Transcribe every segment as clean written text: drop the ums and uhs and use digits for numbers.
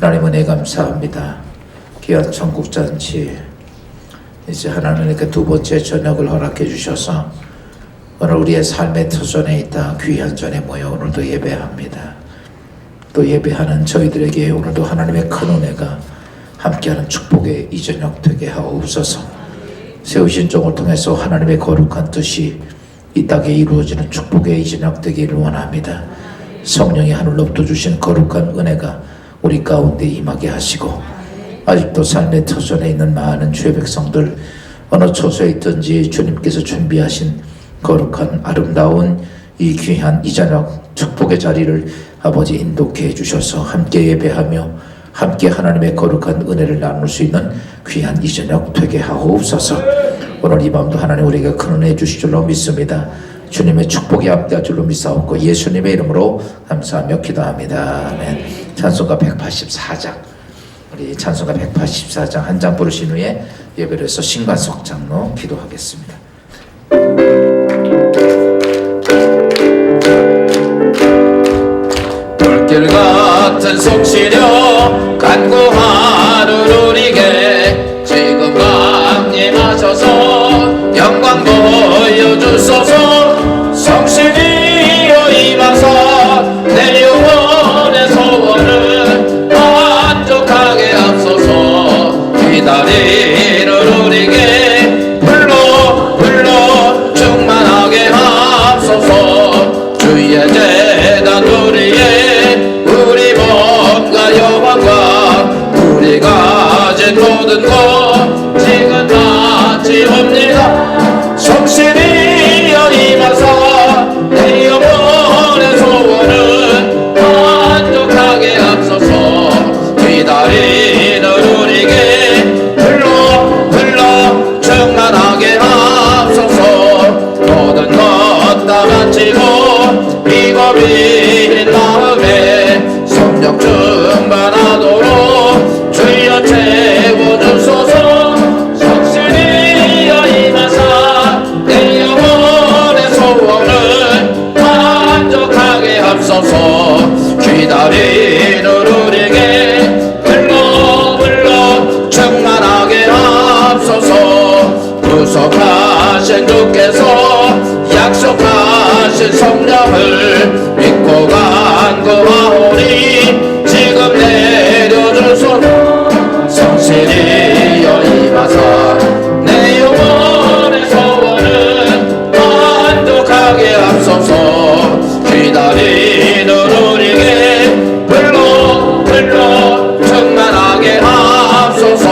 하나님 은혜 감사합니다. 귀한 천국잔치 이제 하나님께 두 번째 저녁을 허락해 주셔서 오늘 우리의 삶의 터전에 있다 귀한 전에 모여 오늘도 예배합니다. 또 예배하는 저희들에게 오늘도 하나님의 큰 은혜가 함께하는 축복의 이 저녁 되게 하옵소서. 세우신 종을 통해서 하나님의 거룩한 뜻이 이 땅에 이루어지는 축복의 이 저녁 되기를 원합니다. 성령이 하늘로부터 주신 거룩한 은혜가 우리 가운데 임하게 하시고 아직도 삶의 터전에 있는 많은 주의 백성들 어느 처소에 있든지 주님께서 준비하신 거룩한 아름다운 이 귀한 이 저녁 축복의 자리를 아버지 인도케 해주셔서 함께 예배하며 함께 하나님의 거룩한 은혜를 나눌 수 있는 귀한 이 저녁 되게 하옵소서. 오늘 이 밤도 하나님 우리에게 큰 은혜 주실 줄로 믿습니다. 주님의 축복이 함께할 줄로 믿사옵고 예수님의 이름으로 감사하며 기도합니다. 아멘. 찬송가 184장 우리 찬송가 184장 한 장 부르신 후에 예배를 해서 신관석 장로 기도하겠습니다. 물길 같은 속시려 간구하는 우리에게 지금 강림하셔서 영광 보여주소서. 성신이여 임하사 내 영혼의 소원을 만족하게 하소서. 기다리는 우리에게 불러 충만하게 하소서. 주의 재단 우리의 우리 몸과 영혼과 우리 가진 모든 것 지금 바치옵니다. 성신이여 임하사 내 영혼의 소원을 만족하게 하소서. 기다리는 우리에게 불러 충만하게 하소서. 모든 것 다 바치고 비겁인 마음에 성령 충만하도록 주여 채워주소서. 성신이여 임하사 내 영혼의 소원을 만족하게 하소서. 기다리는 우리에게 불러 충만하게 하소서. 구속하신 주께서 약속하신 성령을 믿고 간구하오니 지금 내려주소서. 성신이여 임하사 내 영혼의 소원을 만족하게 하소서. 기다리는 우리에게 불러 충만하게 하소서.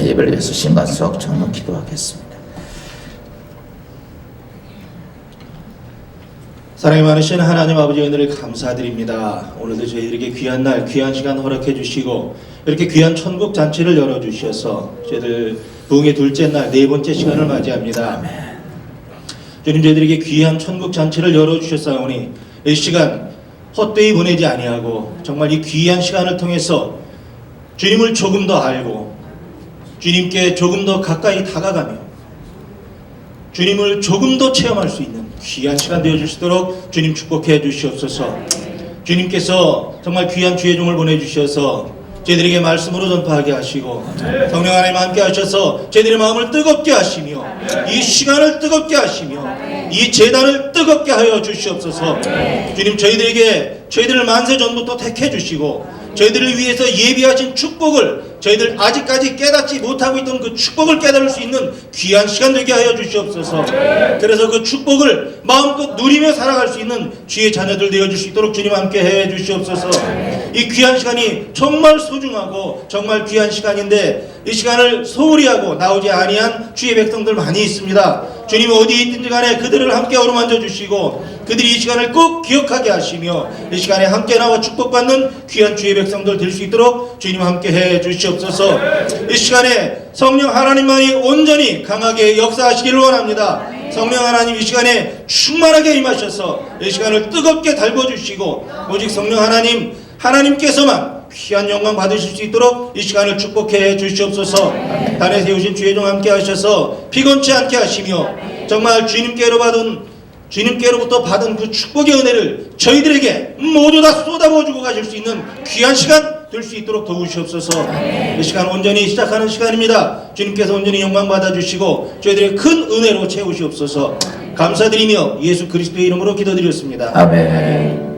예배를 위해서 신관석 장로 기도하겠습니다. 사랑이 많으신 하나님 아버지 은혜를 감사드립니다. 오늘도 저희들에게 귀한 날 귀한 시간 허락해 주시고 이렇게 귀한 천국 잔치를 열어주셔서 저희들 부흥의 둘째 날 네 번째 시간을 맞이합니다. 아멘. 주님 저희들에게 귀한 천국 잔치를 열어주셨사오니 이 시간 헛되이 보내지 아니하고 정말 이 귀한 시간을 통해서 주님을 조금 더 알고 주님께 조금 더 가까이 다가가며 주님을 조금 더 체험할 수 있는 귀한 시간 되어주시도록 주님 축복해 주시옵소서. 주님께서 정말 귀한 주의 종을 보내주셔서 저희들에게 말씀으로 전파하게 하시고 성령 하나님 함께 하셔서 저희들의 마음을 뜨겁게 하시며 이 시간을 뜨겁게 하시며 이 제단을 뜨겁게 하여 주시옵소서. 주님 저희들에게 저희들을 만세 전부터 택해 주시고 저희들을 위해서 예비하신 축복을 저희들 아직까지 깨닫지 못하고 있던 그 축복을 깨달을 수 있는 귀한 시간 되게 하여 주시옵소서. 그래서 그 축복을 마음껏 누리며 살아갈 수 있는 주의 자녀들 되어줄 수 있도록 주님 함께 해 주시옵소서. 이 귀한 시간이 정말 소중하고 정말 귀한 시간인데 이 시간을 소홀히 하고 나오지 아니한 주의 백성들 많이 있습니다. 주님 어디 있든지 간에 그들을 함께 어루만져 주시고 그들이 이 시간을 꼭 기억하게 하시며 이 시간에 함께 나와 축복받는 귀한 주의 백성들 될 수 있도록 주님 함께 해 주시옵소서. 이 시간에 성령 하나님만이 온전히 강하게 역사하시기를 원합니다. 성령 하나님 이 시간에 충만하게 임하셔서 이 시간을 뜨겁게 달궈주시고 오직 성령 하나님께서만 귀한 영광 받으실 수 있도록 이 시간을 축복해 주시옵소서. 단에 세우신 주의 종 함께 하셔서 피곤치 않게 하시며 정말 주님께로 받은 주님께로부터 받은 그 축복의 은혜를 저희들에게 모두 다 쏟아부어주고 가실 수 있는 귀한 시간 될 수 있도록 도우시옵소서. 이 시간 온전히 시작하는 시간입니다. 주님께서 온전히 영광 받아주시고 저희들의 큰 은혜로 채우시옵소서. 감사드리며 예수 그리스도의 이름으로 기도드렸습니다. 아멘.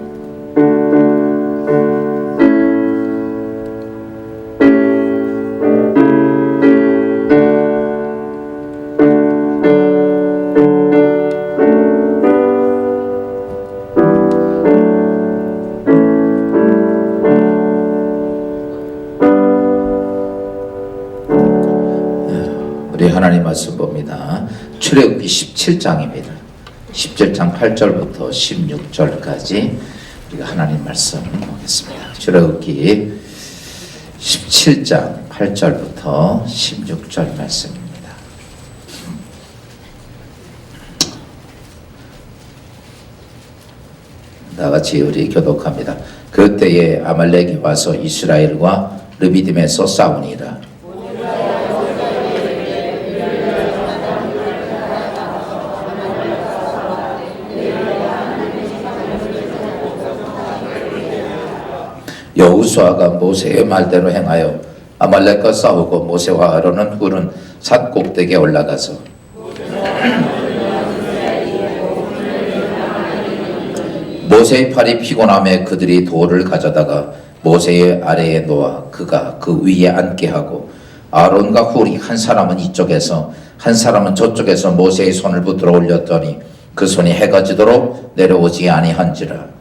우리 하나님 말씀 봅니다. 출애굽기 17장입니다. 17장 8절부터 16절까지 우리가 하나님 말씀 보겠습니다. 출애굽기 17장 8절부터 16절 말씀입니다. 다같이 우리 교독합니다. 그때에 아말렉이 와서 이스라엘과 르비딤에서 싸우니라. 여호수아가 모세의 말대로 행하여 아말렉과 싸우고 모세와 아론은 훌은 산 꼭대기에 올라가서 모세의 팔이 피곤함에 그들이 돌을 가져다가 모세의 아래에 놓아 그가 그 위에 앉게 하고 아론과 훌이 한 사람은 이쪽에서 한 사람은 저쪽에서 모세의 손을 붙들어 올렸더니 그 손이 해가 지도록 내려오지 아니한지라.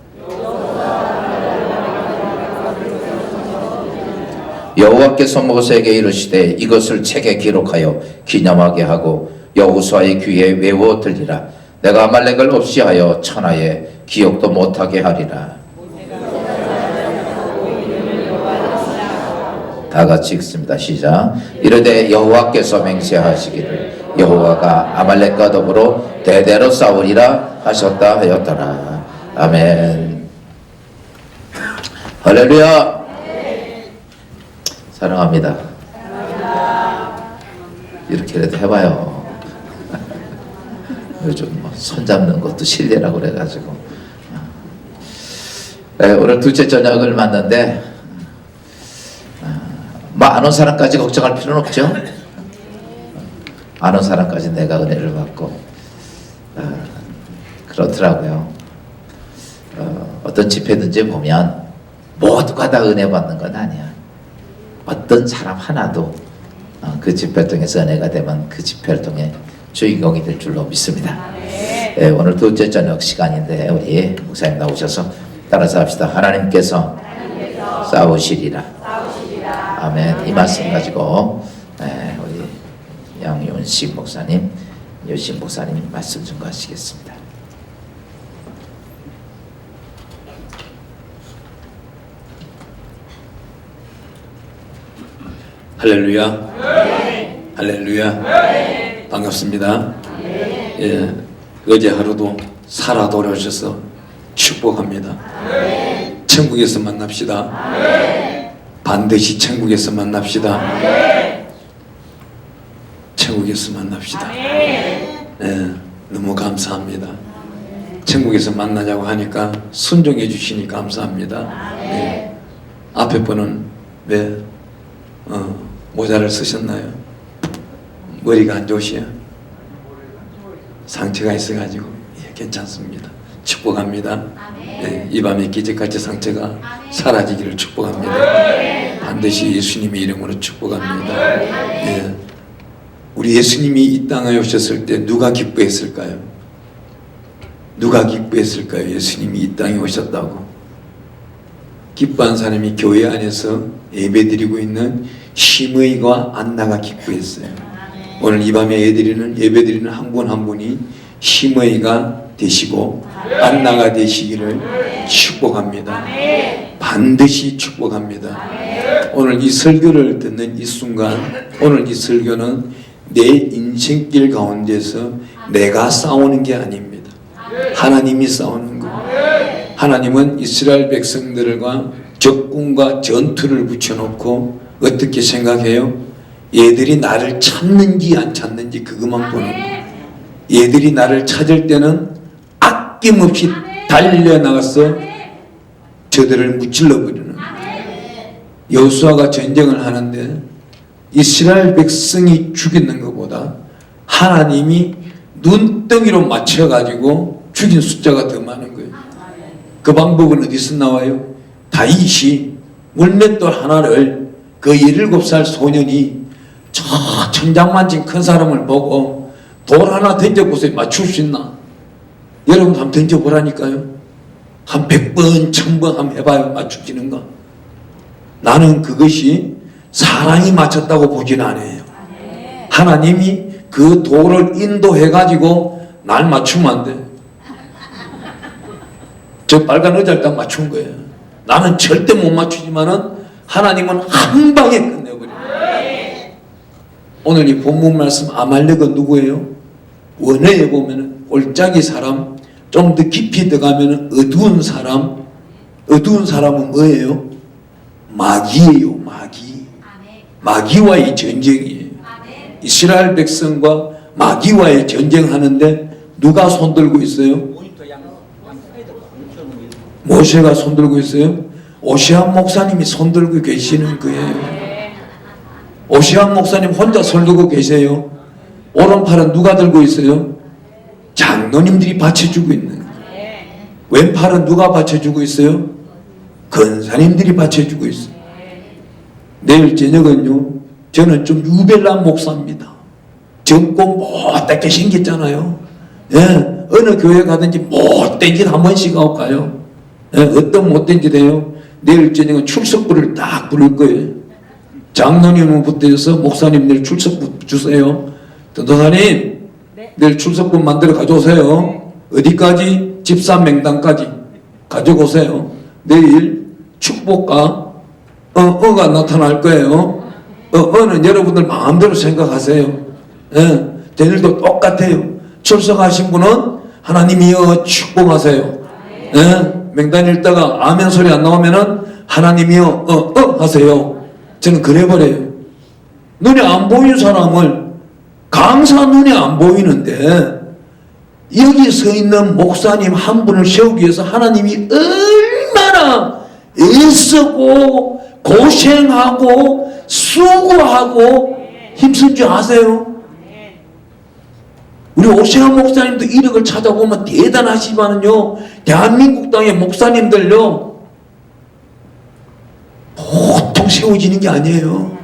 여호와께서 모세에게 이르시되 이것을 책에 기록하여 기념하게 하고 여호수아의 귀에 외워 들리라. 내가 아말렉을 없이 하여 천하에 기억도 못하게 하리라. 다 같이 읽습니다. 시작. 이르되 여호와께서 맹세하시기를 여호와가 아말렉과 더불어 대대로 싸우리라 하셨다 하였더라. 아멘. 할렐루야. 사랑합니다. 이렇게라도 해봐요. 요즘 뭐 손잡는 것도 실례라고 그래가지고. 오늘 둘째 저녁을 맞는데 뭐 아는 사람까지 걱정할 필요는 없죠. 아는 사람까지 내가 은혜를 받고 그렇더라고요. 어떤 집회든지 보면 모두가 다 은혜 받는 건 아니야. 어떤 사람 하나도 그 집회를 통해서 은혜가 되면 그 집회를 통해 주인공이 될 줄로 믿습니다. 오늘 둘째 저녁 시간인데 우리 목사님 나오셔서 따라서 합시다. 하나님께서 싸우시리라. 아멘. 이 말씀 가지고 우리 양윤식 목사님, 유신 목사님 말씀 증거하시겠습니다. 할렐루야. 네. 할렐루야. 네. 반갑습니다. 네. 예, 어제 하루도 살아 돌아오셔서 축복합니다. 네. 천국에서 만납시다. 네. 반드시 천국에서 만납시다. 네. 천국에서 만납시다. 네. 예, 너무 감사합니다. 천국에서 만나자고 하니까 순종해 주시니 감사합니다. 예. 앞에 분은 왜 모자를 쓰셨나요? 머리가 안 좋으시요? 상처가 있어가지고 예, 괜찮습니다. 축복합니다. 예, 이 밤에 기적같이 상처가 사라지기를 축복합니다. 반드시 예수님의 이름으로 축복합니다. 예, 우리 예수님이 이 땅에 오셨을 때 누가 기뻐했을까요? 누가 기뻐했을까요? 예수님이 이 땅에 오셨다고. 기뻐한 사람이 교회 안에서 예배드리고 있는 심의가 안나가 기뻐했어요. 오늘 이 밤에 예배드리는 한 분 한 분이 심의가 되시고 안나가 되시기를 축복합니다. 반드시 축복합니다. 오늘 이 설교를 듣는 이 순간, 오늘 이 설교는 내 인생길 가운데서 내가 싸우는 게 아닙니다. 하나님이 싸우는 거. 하나님은 이스라엘 백성들과 적군과 전투를 붙여놓고 어떻게 생각해요? 얘들이 나를 찾는지 안 찾는지 그것만 보는 거예요. 얘들이 나를 찾을 때는 아낌없이 달려나가서 저들을 무찔러 버리는. 여호수아가 전쟁을 하는데 이스라엘 백성이 죽이는 것보다 하나님이 눈덩이로 맞춰가지고 죽인 숫자가 더 많은 거예요. 그 방법은 어디서 나와요? 다윗이 물맷돌 하나를 그 17살 소년이 저 천장만진 큰 사람을 보고 돌 하나 던져보세요. 맞출 수 있나? 여러분 한번 던져보라니까요. 한 100번, 1000번 한번 해봐요. 맞추지는가? 나는 그것이 사랑이 맞췄다고 보진 않아요. 하나님이 그 돌을 인도해가지고 날 맞추면 안 돼. 저 빨간 의자를 딱 맞춘 거예요. 나는 절대 못 맞추지만은 하나님은 한 방에 끝내버려요. 오늘 이 본문 말씀 아말렉은 누구예요? 원어에 보면은 골짜기 사람, 좀 더 깊이 들어가면은 어두운 사람. 어두운 사람은 뭐예요? 마귀예요. 마귀. 마귀와의 전쟁이에요. 이스라엘 백성과 마귀와의 전쟁하는데 누가 손들고 있어요? 모세가 손들고 있어요. 오시안 목사님이 손들고 계시는 거예요. 오시안 목사님 혼자 손들고 계세요. 오른팔은 누가 들고 있어요? 장로님들이 받쳐주고 있는 거예요. 왼팔은 누가 받쳐주고 있어요? 권사님들이 받쳐주고 있어요. 내일 저녁은요, 저는 좀 유별난 목사입니다. 젊고 못되게 생겼잖아요. 예, 어느 교회 가든지 못된 짓 한 번씩 하고 가요. 예, 어떤 못된 짓 해요? 내일 저녁은 출석부를 딱 부를 거예요. 장로님은 붙어서 목사님 내일 출석부 주세요. 전도사님, 내일 출석부 만들어 가져오세요. 어디까지? 집사 명단까지 가져오세요. 내일 축복과 어가 나타날 거예요. 어는 여러분들 마음대로 생각하세요. 예, 내일도 똑같아요. 출석하신 분은 하나님이여 축복하세요. 예, 명단 읽다가 아멘 소리 안 나오면은 하나님이여 하세요. 저는 그래버려요. 눈에 안 보이는 사람을, 강사 눈에 안 보이는데 여기 서 있는 목사님 한 분을 세우기 위해서 하나님이 얼마나 애쓰고 고생하고 수고하고 힘쓴 줄 아세요? 우리 오세훈 목사님도 이력을 찾아보면 대단하시지만요, 대한민국 땅의 목사님들요 보통 세워지는 게 아니에요.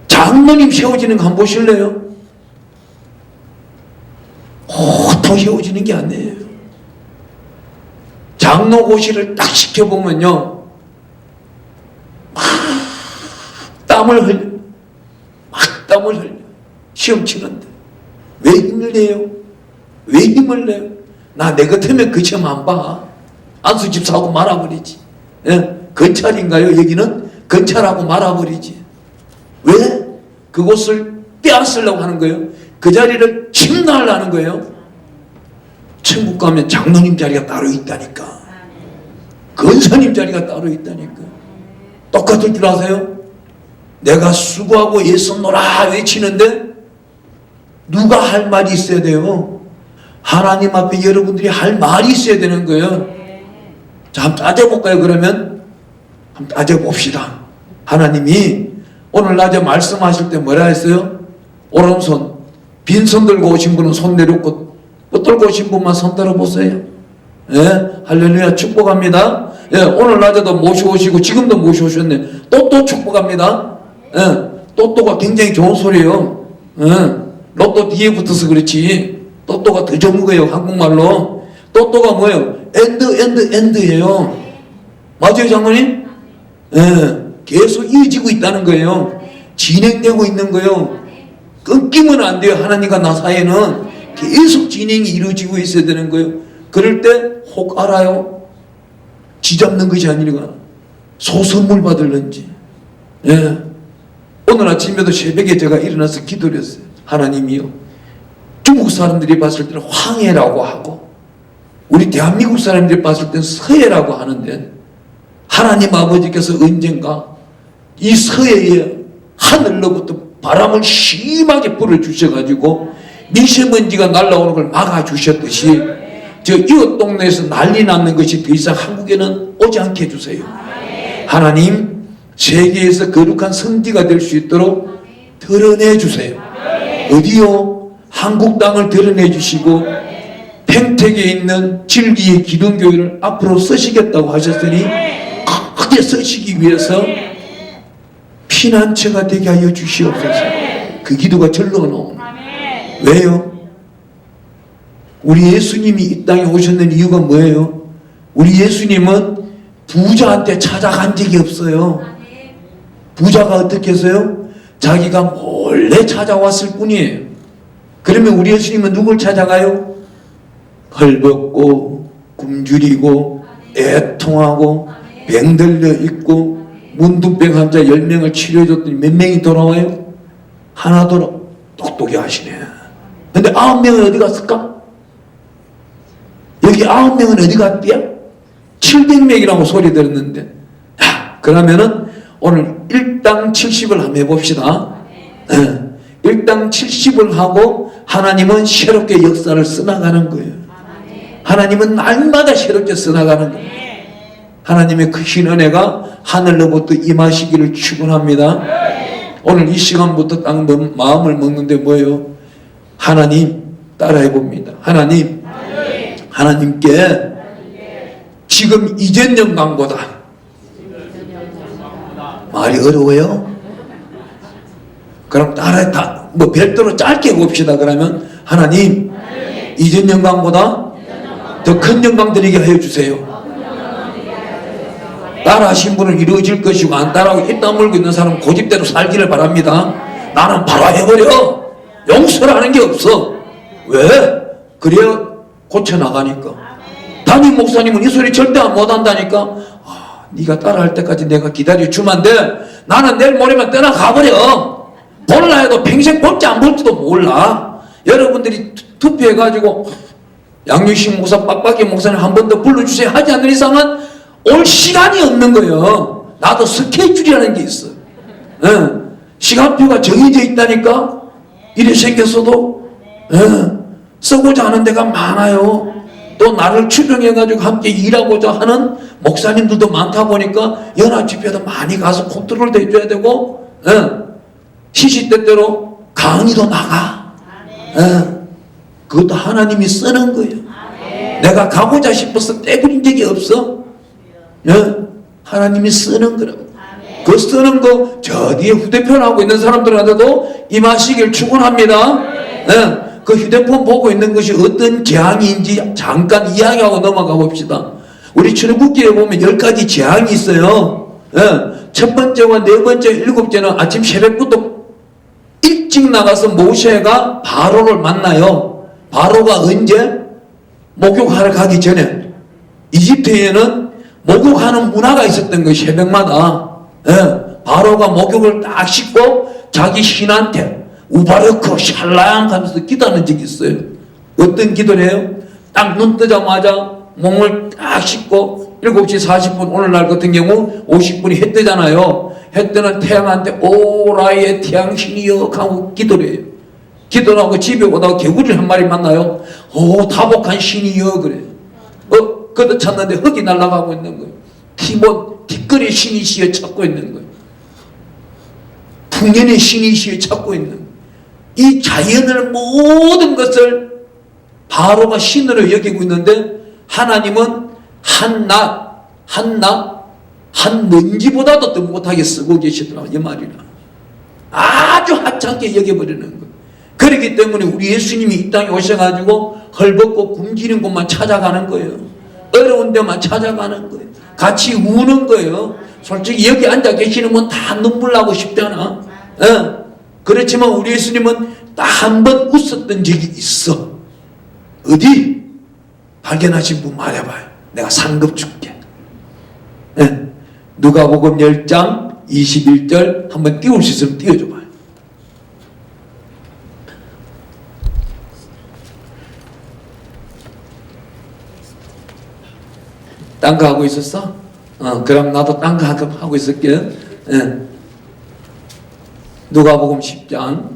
장로님 세워지는 거 한번 보실래요? 보통 세워지는 게 아니에요. 장로 고시를 딱 시켜보면요, 막 땀을 흘려. 막 땀을 흘려. 시험 치는데. 왜 힘을 내요? 왜 힘을 내요? 나 내 같으면 그 시험 안 봐. 안수 집사하고 말아버리지. 예? 건찰인가요? 여기는 건찰하고 말아버리지. 왜? 그곳을 빼앗으려고 하는 거예요. 그 자리를 침노하려는 거예요. 천국 가면 장로님 자리가 따로 있다니까. 권사님 자리가 따로 있다니까. 똑같을 줄 아세요? 내가 수고하고 애썼노라 외치는데 누가 할 말이 있어야 돼요? 하나님 앞에 여러분들이 할 말이 있어야 되는 거예요. 자, 한번 따져볼까요? 그러면 한번 따져봅시다. 하나님이 오늘 낮에 말씀하실 때 뭐라 했어요? 오른손, 빈손 들고 오신 분은 손 내렸고 못 들고 오신 분만 손 들어보세요. 예, 할렐루야, 축복합니다. 예, 오늘 낮에도 모셔오시고 지금도 모셔오셨네. 또 축복합니다. 예, 또가 굉장히 좋은 소리예요. 예, 로또 뒤에 붙어서 그렇지. 또가 더 좋은 거예요, 한국말로. 또가 뭐예요? 엔드예요. 맞아요, 장모님? 예, 계속 이어지고 있다는 거예요. 진행되고 있는 거예요. 끊기면 안 돼요. 하나님과 나 사이에는 계속 진행이 이루어지고 있어야 되는 거예요. 그럴 때 혹 알아요? 지 잡는 것이 아니라 소선물 받을는지. 예. 오늘 아침에도 새벽에 제가 일어나서 기도를 했어요. 하나님이요, 중국 사람들이 봤을 때는 황해라고 하고 우리 대한민국 사람들이 봤을 때는 서해라고 하는데 하나님 아버지께서 언젠가 이 서해에 하늘로부터 바람을 심하게 불어주셔가지고 미세먼지가 날아오는 걸 막아주셨듯이 저 이웃 동네에서 난리 났는 것이 더 이상 한국에는 오지 않게 해주세요. 하나님, 세계에서 거룩한 성지가 될 수 있도록 드러내 주세요. 어디요? 한국 땅을 드러내 주시고 평택에 있는 진리의 기독교회를 앞으로 쓰시겠다고 하셨으니 크게 쓰시기 위해서 피난처가 되게 하여 주시옵소서. 그 기도가 절로 나오는. 왜요? 우리 예수님이 이 땅에 오셨는 이유가 뭐예요? 우리 예수님은 부자한테 찾아간 적이 없어요. 부자가 어떻게 했어요? 자기가 몰래 찾아왔을 뿐이에요. 그러면 우리 예수님은 누굴 찾아가요? 헐벗고 굶주리고 애통하고 병들려 있고 문둥병 환자 10명을 치료해줬더니 몇 명이 돌아와요? 하나 돌아. 똑똑히 하시네. 근데 9명은 어디 갔을까? 여기 9명은 어디 갔대요? 700명이라고 소리 들었는데. 야, 그러면은 오늘 일당 70을 한번 해봅시다. 일당 70을 하고 하나님은 새롭게 역사를 써나가는 거예요. 하나님은 날마다 새롭게 써나가는 거예요. 하나님의 크신 은혜가 하늘로부터 임하시기를 축원합니다. 오늘 이 시간부터 딱 마음을 먹는데 뭐예요? 하나님 따라해 봅니다. 하나님께 지금 이전 영광보다 말이 어려워요? 그럼 따라해 뭐 별도로 짧게 봅시다. 그러면 하나님 이전 영광보다 더 큰 영광 드리게 하여 주세요. 따라하신 분은 이루어질 것이고 안 따라하고 입 다물고 있는 사람은 고집대로 살기를 바랍니다. 나는 바로 해버려. 용서를 하는 게 없어. 왜? 그래야 고쳐나가니까. 담임 목사님은 이 소리 절대 못 한다니까. 네가 따라할 때까지 내가 기다려주면 안 돼. 나는 내일 모레면 떠나가버려. 볼라 해도 평생 볼지 안 볼지도 몰라. 여러분들이 투표해가지고 양유식 목사, 빡빡이 목사님 한 번 더 불러주세요 하지 않는 이상은 올 시간이 없는 거예요. 나도 스케줄이라는 게 있어. 시간표가 정해져 있다니까. 일이 생겼어도 쓰고자 하는 데가 많아요. 또 나를 추종해가지고 함께 일하고자 하는 목사님들도 많다 보니까 연합집회도 많이 가서 컨트롤도 해줘야 되고 시시때때로 강의도 나가. 그것도 하나님이 쓰는 거예요. 내가 가고자 싶어서 떼부린 적이 없어. 하나님이 쓰는 거라고. 그 쓰는 거 저 뒤에 휴대폰 하고 있는 사람들한테도 임하시길 축원합니다. 그 휴대폰 보고 있는 것이 어떤 재앙인지 잠깐 이야기하고 넘어가 봅시다. 우리 출애굽기에 보면 10가지 재앙이 있어요. 첫 번째와 네 번째, 일곱째는 아침 새벽부터 일찍 나가서 모세가 바로를 만나요. 바로가 언제? 목욕하러 가기 전에. 이집트에는 목욕하는 문화가 있었던 거예요. 새벽마다. 바로가 목욕을 딱 씻고 자기 신한테 우바르크 샬라양 하면서 기도하는 적이 있어요. 어떤 기도를 해요? 딱 눈 뜨자마자 몸을 딱 씻고 7시 40분 오늘날 같은 경우 50분이 해 뜨잖아요. 해 뜨는 태양한테 오라의 태양신이여 하고 기도를 해요. 기도를 하고 집에 오다가 개구리 한 마리 만나요. 오 다복한 신이여 그래. 그도 찾는데 흙이 날아가고 있는 거예요. 티끌의 신이시여 찾고 있는 거예요. 풍년의 신이시여 찾고 있는 거예요. 이 자연을 모든 것을 바로가 신으로 여기고 있는데 하나님은 한 먼지보다도 더 못하게 쓰고 계시더라고요. 이 말이라. 아주 하찮게 여겨버리는 거예요. 그렇기 때문에 우리 예수님이 이 땅에 오셔가지고 헐벗고 굶주린 곳만 찾아가는 거예요. 어려운 데만 찾아가는 거예요. 같이 우는 거예요. 솔직히 여기 앉아 계시는 분 다 눈물 나고 싶잖아. 그렇지만 우리 예수님은 딱 한 번 웃었던 적이 있어. 어디? 발견하신 분 말해봐요. 내가 상급 줄게. 누가복음 10장 21절 한번 띄울 수 있으면 띄워줘봐요. 딴 거 하고 있었어? 그럼 나도 딴 거 하고 있을게. 누가복음 10장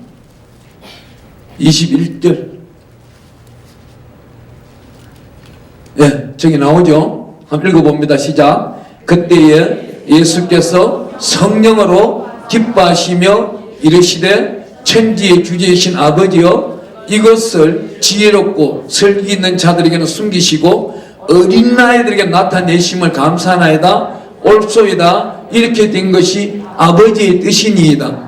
21절. 예, 저기 나오죠? 한번 읽어봅니다. 시작. 그때에 예수께서 성령으로 기뻐하시며 이르시되 천지의 주제이신 아버지여 이것을 지혜롭고 설기 있는 자들에게는 숨기시고 어린 아이들에게 나타내심을 감사하나이다. 옳소이다. 이렇게 된 것이 아버지의 뜻이니이다.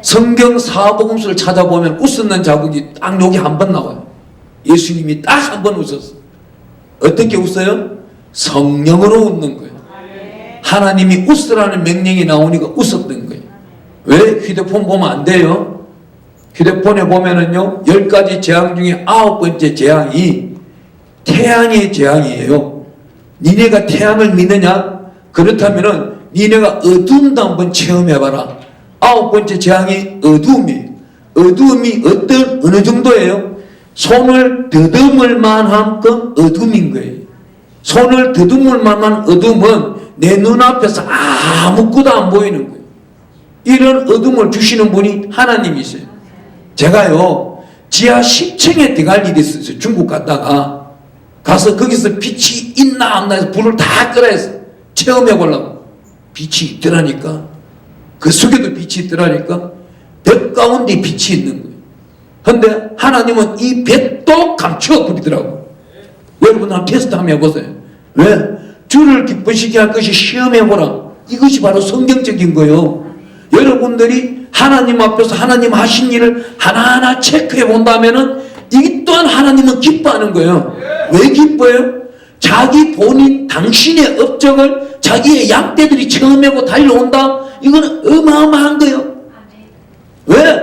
성경 사복음서를 찾아보면 웃었는 자국이 딱 여기 한 번 나와요. 예수님이 딱 한 번 웃었어. 어떻게 웃어요? 성령으로 웃는 거예요. 하나님이 웃으라는 명령이 나오니까 웃었던 거예요. 왜? 휴대폰 보면 안 돼요. 휴대폰에 보면은요 10가지 재앙 중에 9번째 재앙이 태양의 재앙이에요. 니네가 태양을 믿느냐? 그렇다면은 니네가 어두움도 한번 체험해봐라. 9번째 재앙이 어두움이에요. 어두움이 어느 정도예요? 손을 더듬을 만큼 어둠인 거예요. 손을 더듬을 만한 어둠은 내 눈앞에서 아무것도 안 보이는 거예요. 이런 어둠을 주시는 분이 하나님이세요. 제가요 지하 10층에 들어갈 일이 있었어요. 중국 갔다가 가서 거기서 빛이 있나 없나 해서 불을 다 끄라 해서 체험해 보려고. 빛이 있더라니까. 그 속에도 빛이 있더라니까. 벽 가운데 빛이 있는 거예요. 근데 하나님은 이 벽도 감추어 버리더라고. 여러분 한번 테스트 한번 해보세요. 왜? 주를 기쁘시게 할 것이 시험해보라. 이것이 바로 성경적인 거예요. 여러분들이 하나님 앞에서 하나님 하신 일을 하나하나 체크해 본다면은 이 또한 하나님은 기뻐하는 거예요. 왜 기뻐요? 자기 본인 당신의 업적을 자기의 양떼들이 체험하고 달려온다. 이거는 어마어마한 거예요. 왜?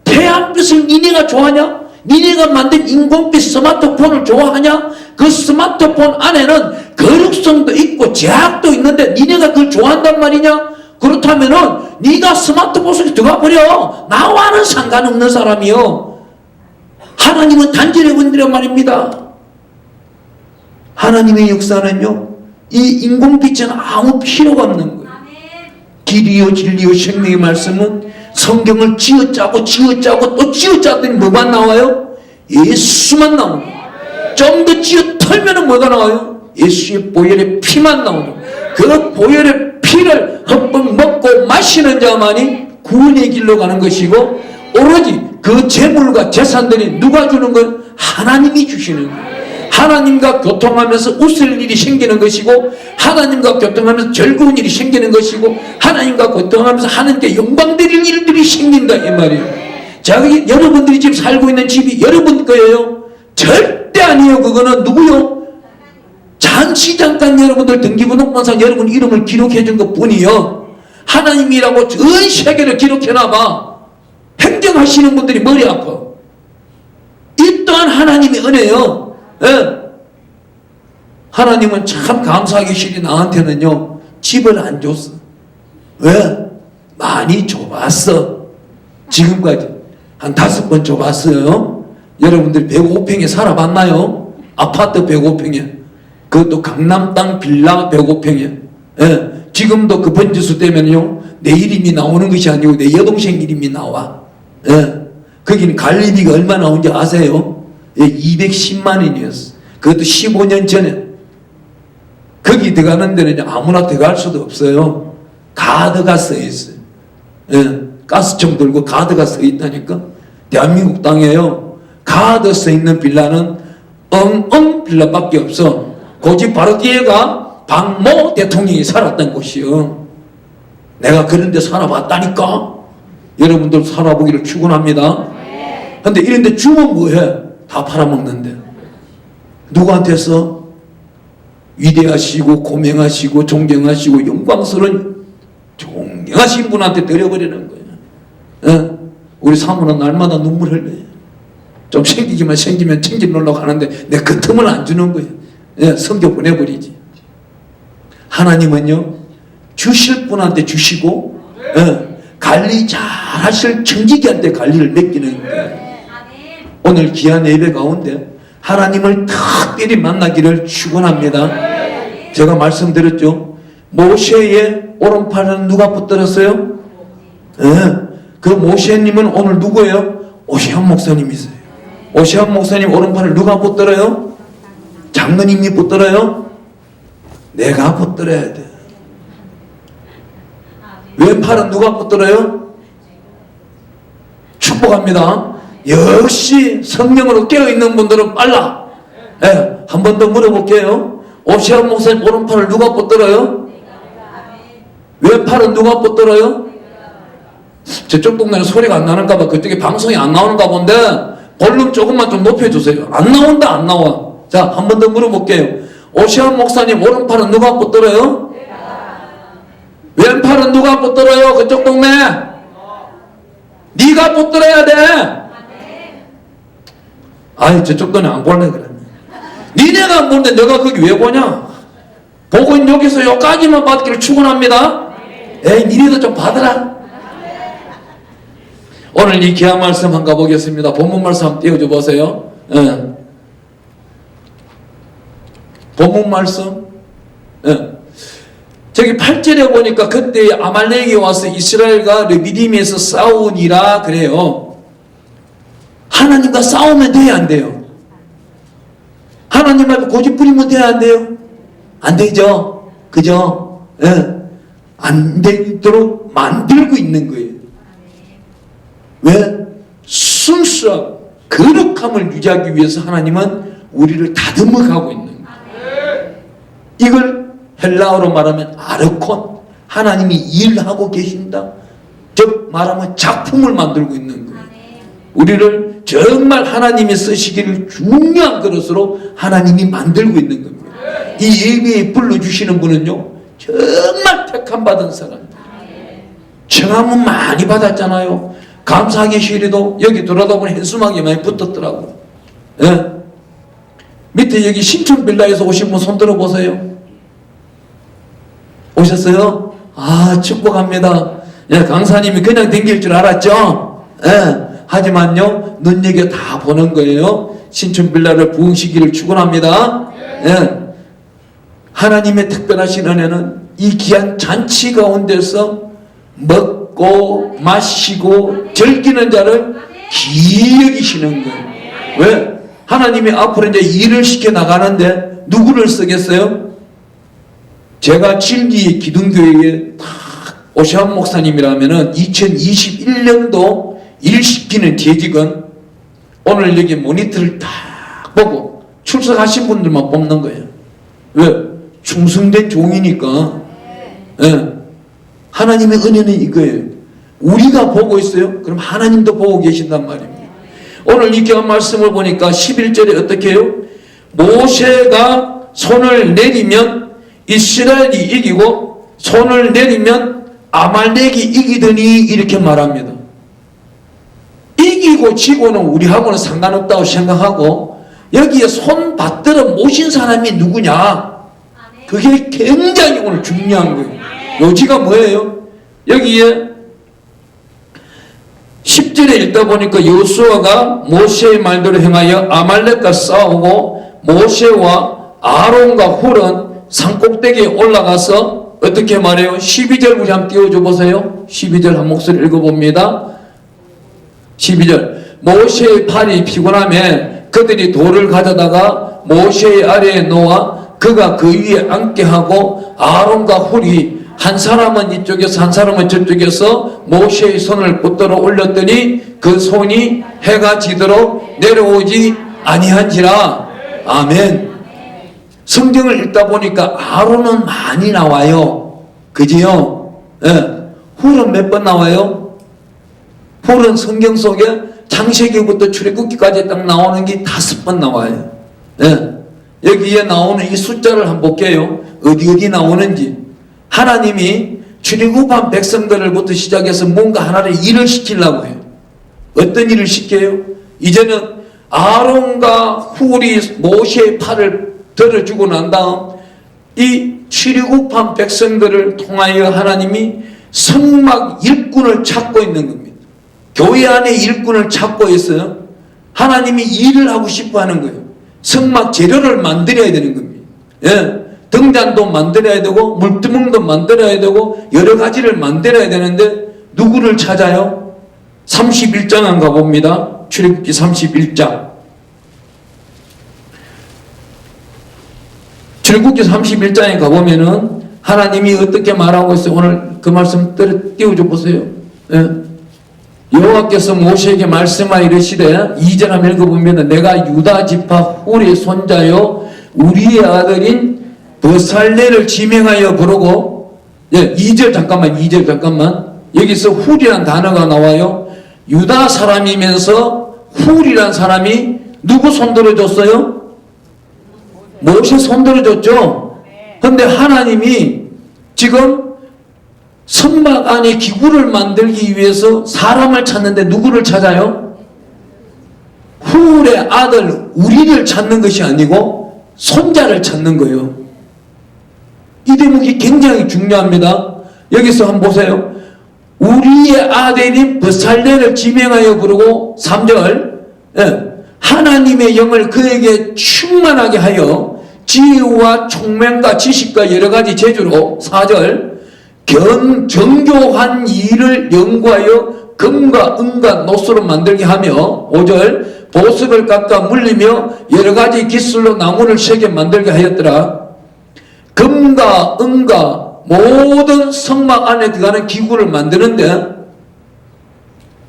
태양빛을 니네가 좋아하냐? 니네가 만든 인공빛 스마트폰을 좋아하냐? 그 스마트폰 안에는 거룩성도 있고 제약도 있는데 니네가 그걸 좋아한단 말이냐? 그렇다면은 네가 스마트폰 속에 들어가 버려. 나와는 상관없는 사람이요. 하나님은 단절해 본다란 말입니다. 하나님의 역사는요 이 인공빛은 아무 필요가 없는 거예요. 길이요 진리요 생명의 말씀은 성경을 쥐어짜고 또 쥐어짜더니 뭐만 나와요? 예수만 나오는 거예요. 좀 더 쥐어 털면 뭐가 나와요? 예수의 보혈의 피만 나오는 거예요. 그 보혈의 피를 흠뻑 먹고 마시는 자만이 구원의 길로 가는 것이고 오로지 그 재물과 재산들이 누가 주는 건 하나님이 주시는 거예요. 하나님과 교통하면서 웃을 일이 생기는 것이고 하나님과 교통하면서 즐거운 일이 생기는 것이고 하나님과 교통하면서 하나님께 영광 드릴 일들이 생긴다 이 말이에요. 자, 여러분들이 지금 살고 있는 집이 여러분 거예요? 절대 아니에요. 그거는 누구요? 잠시 잠깐 여러분들 등기부등본상 여러분 이름을 기록해 준 것 뿐이요. 하나님이라고 전 세계를 기록해놔봐. 행정하시는 분들이 머리 아파. 이 또한 하나님의 은혜요. 예. 하나님은 참 감사하기 싫이 나한테는요 집을 안 줬어. 왜? 많이 줘봤어. 지금까지 한 5번 줘봤어요. 여러분들 105평에 살아봤나요? 아파트 105평에 그것도 강남 땅 빌라 105평에 예. 지금도 그 번지수 때문에요 내 이름이 나오는 것이 아니고 내 여동생 이름이 나와. 예. 거기는 관리비가 얼마 나온지 아세요? 210만 원이었어. 그것도 15년 전에. 거기 들어가는 데는 아무나 들어갈 수도 없어요. 가드가 써 있어요. 예, 가스총 들고 가드가 써 있다니까. 대한민국 땅에요. 가드 써 있는 빌라는 빌라밖에 없어. 그 집 바로 뒤에가 박모 대통령이 살았던 곳이요. 내가 그런 데 살아봤다니까. 여러분들 살아보기를 축원합니다. 근데 이런 데 주면 뭐해? 다 팔아먹는데 누구한테 써? 위대하시고 고명하시고 존경하시고 영광스러운 존경하신 분한테 드려버리는 거예요. 예? 우리 사모는 날마다 눈물 흘려요. 좀 생기면 챙기려고 하는데 내 그 틈을 안 주는 거예요. 예? 섬겨 보내버리지. 하나님은요 주실 분한테 주시고 예? 관리 잘 하실 청지기한테 관리를 맡기는 거예요. 오늘 귀한 예배 가운데 하나님을 특별히 만나기를 축원합니다. 제가 말씀드렸죠. 모세의 오른팔은 누가 붙들었어요? 네. 그 모세님은 오늘 누구예요? 오시안 목사님이세요. 오시안 목사님 오른팔을 누가 붙들어요? 장로님이 붙들어요? 내가 붙들어야 돼. 왼팔은 누가 붙들어요? 축복합니다. 역시 성령으로 깨어있는 분들은 빨라. 예, 한 번 더 물어볼게요. 오시안 목사님 오른팔을 누가 붙들어요? 왼팔은 누가 붙들어요? 저쪽 동네는 소리가 안 나는가 봐. 그쪽에 방송이 안 나오는가 본데 볼륨 조금만 좀 높여주세요. 안 나온다 안 나와. 자, 한 번 더 물어볼게요. 오시안 목사님 오른팔은 누가 붙들어요? 왼팔은 누가 붙들어요? 그쪽 동네? 네가 붙들어야 돼. 아이, 저쪽 동네 안 볼래 그래. 니네가 안 보는데 내가 거기 왜 보냐? 복은 여기서 여기까지만 받기를 축원합니다. 에이, 니네도 좀 받으라. 오늘 이 귀한 말씀 한번 가보겠습니다. 본문 말씀 한번 띄워줘 보세요. 예. 본문 말씀. 예. 저기 8절에 보니까 그때 아말렉이 와서 이스라엘과 르비딤에서 싸우니라 그래요. 하나님과 싸우면 돼야 안 돼요? 하나님 앞에 고집 부리면 돼야 안 돼요? 안 되죠? 그죠? 예. 안 되도록 만들고 있는 거예요. 왜? 순수한 거룩함을 유지하기 위해서 하나님은 우리를 다듬어 가고 있는 거예요. 이걸 헬라어로 말하면 아르콘, 하나님이 일하고 계신다. 즉 말하면 작품을 만들고 있는 거예요. 우리를 정말 하나님이 쓰시기를 중요한 그릇으로 하나님이 만들고 있는 겁니다. 이 예배에 불러주시는 분은요 정말 택함 받은 사람. 청함은 많이 받았잖아요. 감사하게 시리도 여기 돌아다 보니 한수막이 많이 붙었더라고요. 예? 밑에 여기 신촌빌라에서 오신 분 손 들어보세요. 오셨어요? 아, 축복합니다. 예, 강사님이 그냥 댕길 줄 알았죠? 예. 하지만요, 눈여겨 다 보는 거예요. 신촌빌라를 부흥시기를 축원합니다. 예. 하나님의 특별하신 은혜는 이 귀한 잔치 가운데서 먹고 마시고 즐기는 자를 귀히 여기시는 거예요. 왜? 하나님이 앞으로 이제 일을 시켜 나가는데 누구를 쓰겠어요? 제가 진리 기둥교회에 오시안 목사님이라면은 2021년도 일 시키는 계직은 오늘 여기 모니터를 딱 보고 출석하신 분들만 뽑는 거예요. 왜? 충성된 종이니까. 예. 하나님의 은혜는 이거예요. 우리가 보고 있어요. 그럼 하나님도 보고 계신단 말입니다. 오늘 이 귀한 말씀을 보니까 11절에 어떻게 해요? 모세가 손을 내리면 이스라엘이 이기고 손을 내리면 아말렉이 이기더니 이렇게 말합니다. 이기고 지고는 우리하고는 상관없다고 생각하고 여기에 손 받들어 모신 사람이 누구냐? 그게 굉장히 오늘 중요한 거예요. 요지가 뭐예요? 여기에 10절에 읽다 보니까 여호수아가 모세의 말대로 행하여 아말렉과 싸우고 모세와 아론과 훌은 산꼭대기에 올라가서 어떻게 말해요? 12절 우리 한번 띄워줘 보세요. 12절 한 목소리 읽어봅니다. 12절 모세의 팔이 피곤하면 그들이 돌을 가져다가 모세의 아래에 놓아 그가 그 위에 앉게 하고 아론과 훌이 한 사람은 이쪽에서 한 사람은 저쪽에서 모세의 손을 붙들어 올렸더니 그 손이 해가 지도록 내려오지 아니한지라. 아멘. 성경을 읽다 보니까 아론은 많이 나와요. 그지요? 예. 훌은 몇 번 나와요? 훌은 성경 속에 창세기부터 출애굽기까지 딱 나오는 게 5번 나와요. 예. 여기에 나오는 이 숫자를 한번 볼게요. 어디 나오는지. 하나님이 출애굽한 백성들을부터 시작해서 뭔가 하나를 일을 시키려고 해요. 어떤 일을 시켜요? 이제는 아론과 훌이 모세의 팔을 들어주고 난 다음 이 출애굽한 백성들을 통하여 하나님이 성막 일꾼을 찾고 있는 겁니다. 교회 안에 일꾼을 찾고 있어요. 하나님이 일을 하고 싶어 하는 거예요. 성막 재료를 만들어야 되는 겁니다. 예. 등잔도 만들어야 되고 물두멍도 만들어야 되고 여러 가지를 만들어야 되는데 누구를 찾아요? 31장 안 가봅니다. 출애굽기 31장. 출애굽기 31장에 가보면은 하나님이 어떻게 말하고 있어요? 오늘 그 말씀 띄워줘 보세요. 예. 여호와께서 모세에게 말씀하여 이르시되 2절 한번 읽어보면 내가 유다 지파 훌의 손자요 우리의 아들인 버살레를 지명하여 부르고, 예, 2절 잠깐만 여기서 훌이란 단어가 나와요. 유다 사람이면서 훌이란 사람이 누구 손들어줬어요? 모세 손들어줬죠. 근데 하나님이 지금 성막 안에 기구를 만들기 위해서 사람을 찾는데 누구를 찾아요? 훌의 아들 우리를 찾는 것이 아니고 손자를 찾는 거예요. 이 대목이 굉장히 중요합니다. 여기서 한번 보세요. 우리의 아들인 버살레를 지명하여 부르고 3절, 하나님의 영을 그에게 충만하게 하여 지혜와 총명과 지식과 여러 가지 재주로 4절 정교한 일을 연구하여 금과 은과 노수로 만들게 하며 5절 보석을 깎아 물리며 여러 가지 기술로 나무를 새겨 만들게 하였더라. 금과 은과 모든 성막 안에 들어가는 기구를 만드는데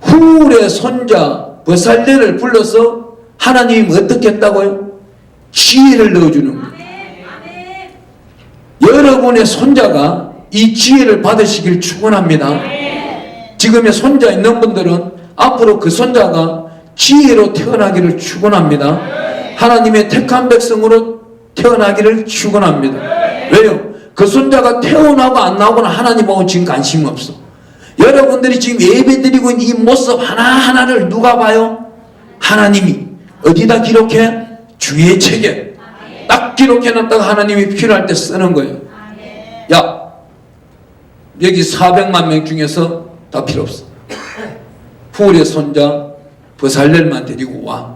훌의 손자 버살레를 불러서 하나님이 어떻게 했다고요? 지혜를 넣어주는 거예요. 여러분의 손자가 이 지혜를 받으시길 축원합니다. 지금의 손자 있는 분들은 앞으로 그 손자가 지혜로 태어나기를 축원합니다. 하나님의 택한 백성으로 태어나기를 축원합니다. 왜요? 그 손자가 태어나고 안 나오고는 하나님하고 지금 관심 없어. 여러분들이 지금 예배드리고 있는 이 모습 하나하나를 누가 봐요? 하나님이. 어디다 기록해? 주의 책에 딱 기록해놨다가 하나님이 필요할 때 쓰는 거예요. 야, 여기 400만 명 중에서 다 필요 없어. 훌의 손자 버살렐만 데리고 와.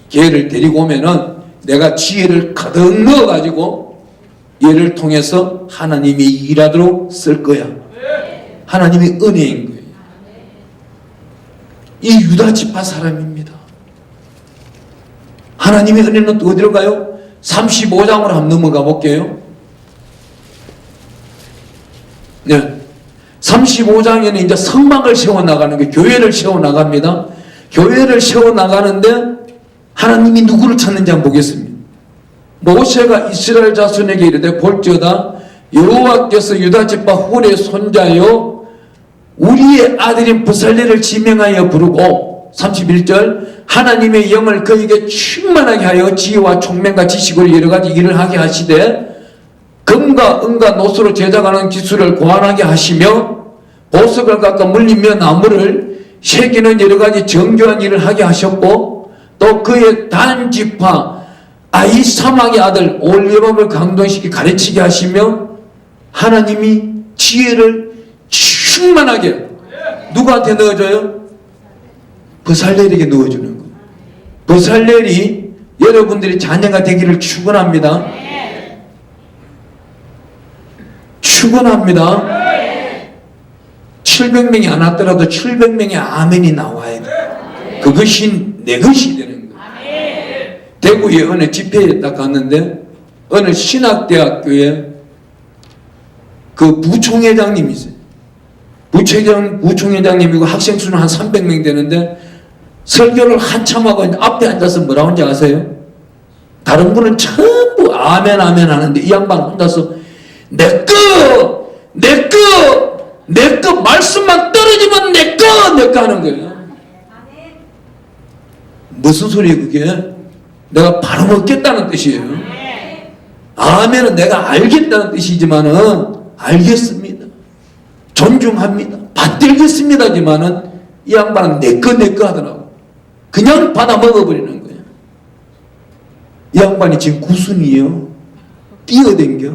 걔를 데리고 오면은 내가 지혜를 가득 넣어가지고 얘를 통해서 하나님이 일하도록 쓸 거야. 하나님의 은혜인 거예요. 이 유다 지파 사람입니다. 하나님의 은혜는 또 어디로 가요? 35장으로 한번 넘어가 볼게요. 네. 35장에는 이제 성막을 세워나가는 게 교회를 세워나갑니다. 교회를 세워나가는데 하나님이 누구를 찾는지 한번 보겠습니다. 모세가 이스라엘 자손에게 이르되 볼지어다 여호와께서 유다 지파 훌의 손자요 우리의 아들인 버살레를 지명하여 부르고 31절 하나님의 영을 그에게 충만하게 하여 지혜와 총명과 지식으로 여러 가지 일을 하게 하시되 금과 은과 노수로 제작하는 기술을 고안하게 하시며 보석을 깎아 물리며 나무를 새기는 여러 가지 정교한 일을 하게 하셨고 또 그의 단지파 아히사막의 아들 올리밥을 강동시키 가르치게 하시며 하나님이 지혜를 충만하게 누구한테 넣어줘요? 버살렐에게 넣어주는 거예요. 버살렐이 여러분들이 자녀가 되기를 축원합니다. 축원합니다. 700명이 안 왔더라도 700명의 아멘이 나와야 돼. 그것이 내 것이 되는 거예요. 대구에 어느 집회에 딱 갔는데 어느 신학대학교에 그 부총회장님이 있어요. 부총회장님이고 학생 수는 한 300명 되는데 설교를 한참 하고 앞에 앉아서 뭐라고 하는지 아세요? 다른 분은 전부 아멘 아멘 하는데 이 양반 혼자서 내꺼 말씀만 떨어지면 내꺼 하는 거예요. 무슨 소리예요 그게? 내가 바로 먹겠다는 뜻이에요. 아멘은 내가 알겠다는 뜻이지만은 알겠습니다. 존중합니다. 받들겠습니다지만은 이 양반은 내꺼 하더라고. 그냥 받아 먹어버리는 거예요. 이 양반이 지금 구순이에요. 뛰어댕겨.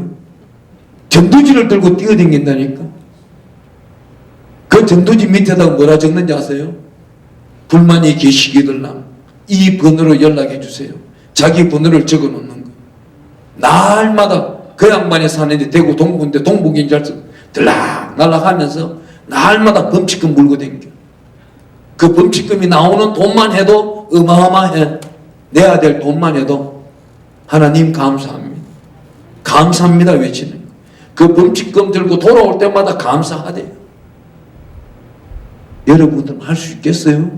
전도지를 들고 뛰어댕긴다니까. 그 전도지 밑에다가 뭐라 적는지 아세요? 불만이 계시기들랑 이 번호로 연락해 주세요. 자기 번호를 적어 놓는 거예요. 날마다 그 양반이 사는데 대구 동부인데 동북인 줄 알고 들락날락 하면서 날마다 범칙금 물고 댕겨. 그 범칙금이 나오는 돈만 해도 어마어마해. 내야 될 돈만 해도 하나님 감사합니다. 감사합니다 외치는 그 범칙금 들고 돌아올 때마다 감사하대요. 여러분들 할 수 있겠어요?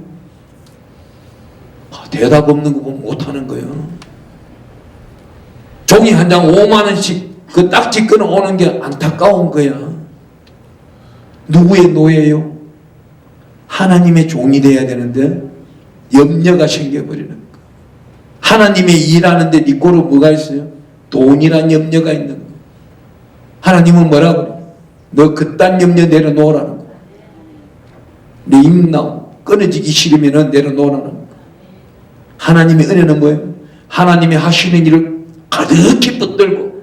대답 없는 거 보면 못하는 거예요. 종이 한 장 5만 원씩 그 딱지 끊어오는 게 안타까운 거야. 누구의 노예요? 하나님의 종이 돼야 되는데 염려가 생겨버리는 거. 하나님의 일하는데 네 꼴은 뭐가 있어요? 돈이란 염려가 있는 거. 하나님은 뭐라 그래? 너 그딴 염려 내려놓으라는 거. 내 입나무 끊어지기 싫으면 내려놓으라는 거. 하나님의 은혜는 뭐예요? 하나님이 하시는 일을 가득히 붙들고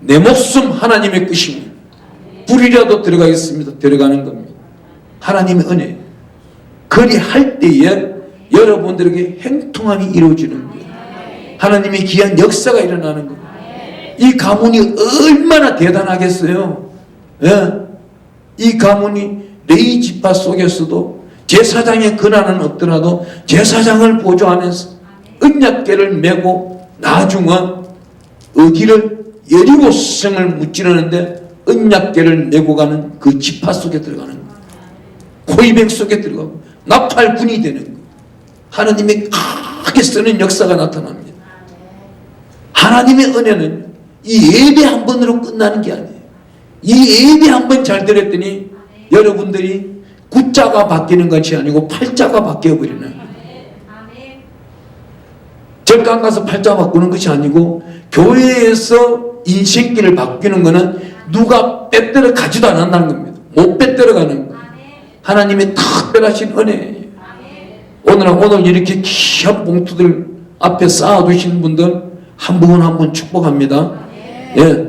내 목숨 하나님의 끝입니다. 불이라도 들어가겠습니다. 들어가는 겁니다. 하나님의 은혜. 그리 할 때에 여러분들에게 행통함이 이루어지는 거예요. 하나님의 귀한 역사가 일어나는 거예요. 이 가문이 얼마나 대단하겠어요. 예? 이 가문이 레위 지파 속에서도 제사장의 권한은 없더라도 제사장을 보조하면서 언약궤를 메고 나중은 어디를 여리고성을 무찌르는데 언약궤를 메고 가는 그 지파 속에 들어가는 거예요. 코이백 속에 들어가고 나팔군이 되는 거예요. 하나님의 크게 쓰는 역사가 나타납니다. 하나님의 은혜는 이 예배 한 번으로 끝나는 게 아니에요. 이 예배 한 번 잘 들었더니 여러분들이 구자가 바뀌는 것이 아니고 팔자가 바뀌어버리는 거예요. 절간 가서 팔자 바꾸는 것이 아니고 교회에서 인생길을 바뀌는 것은 누가 빼들어 가지도 않는다는 겁니다. 못 빼들어 가는 거예요. 하나님의 특별하신 은혜예요. 오늘 이렇게 귀한 봉투들 앞에 쌓아두신 분들 한 분 한 분 축복합니다. 예.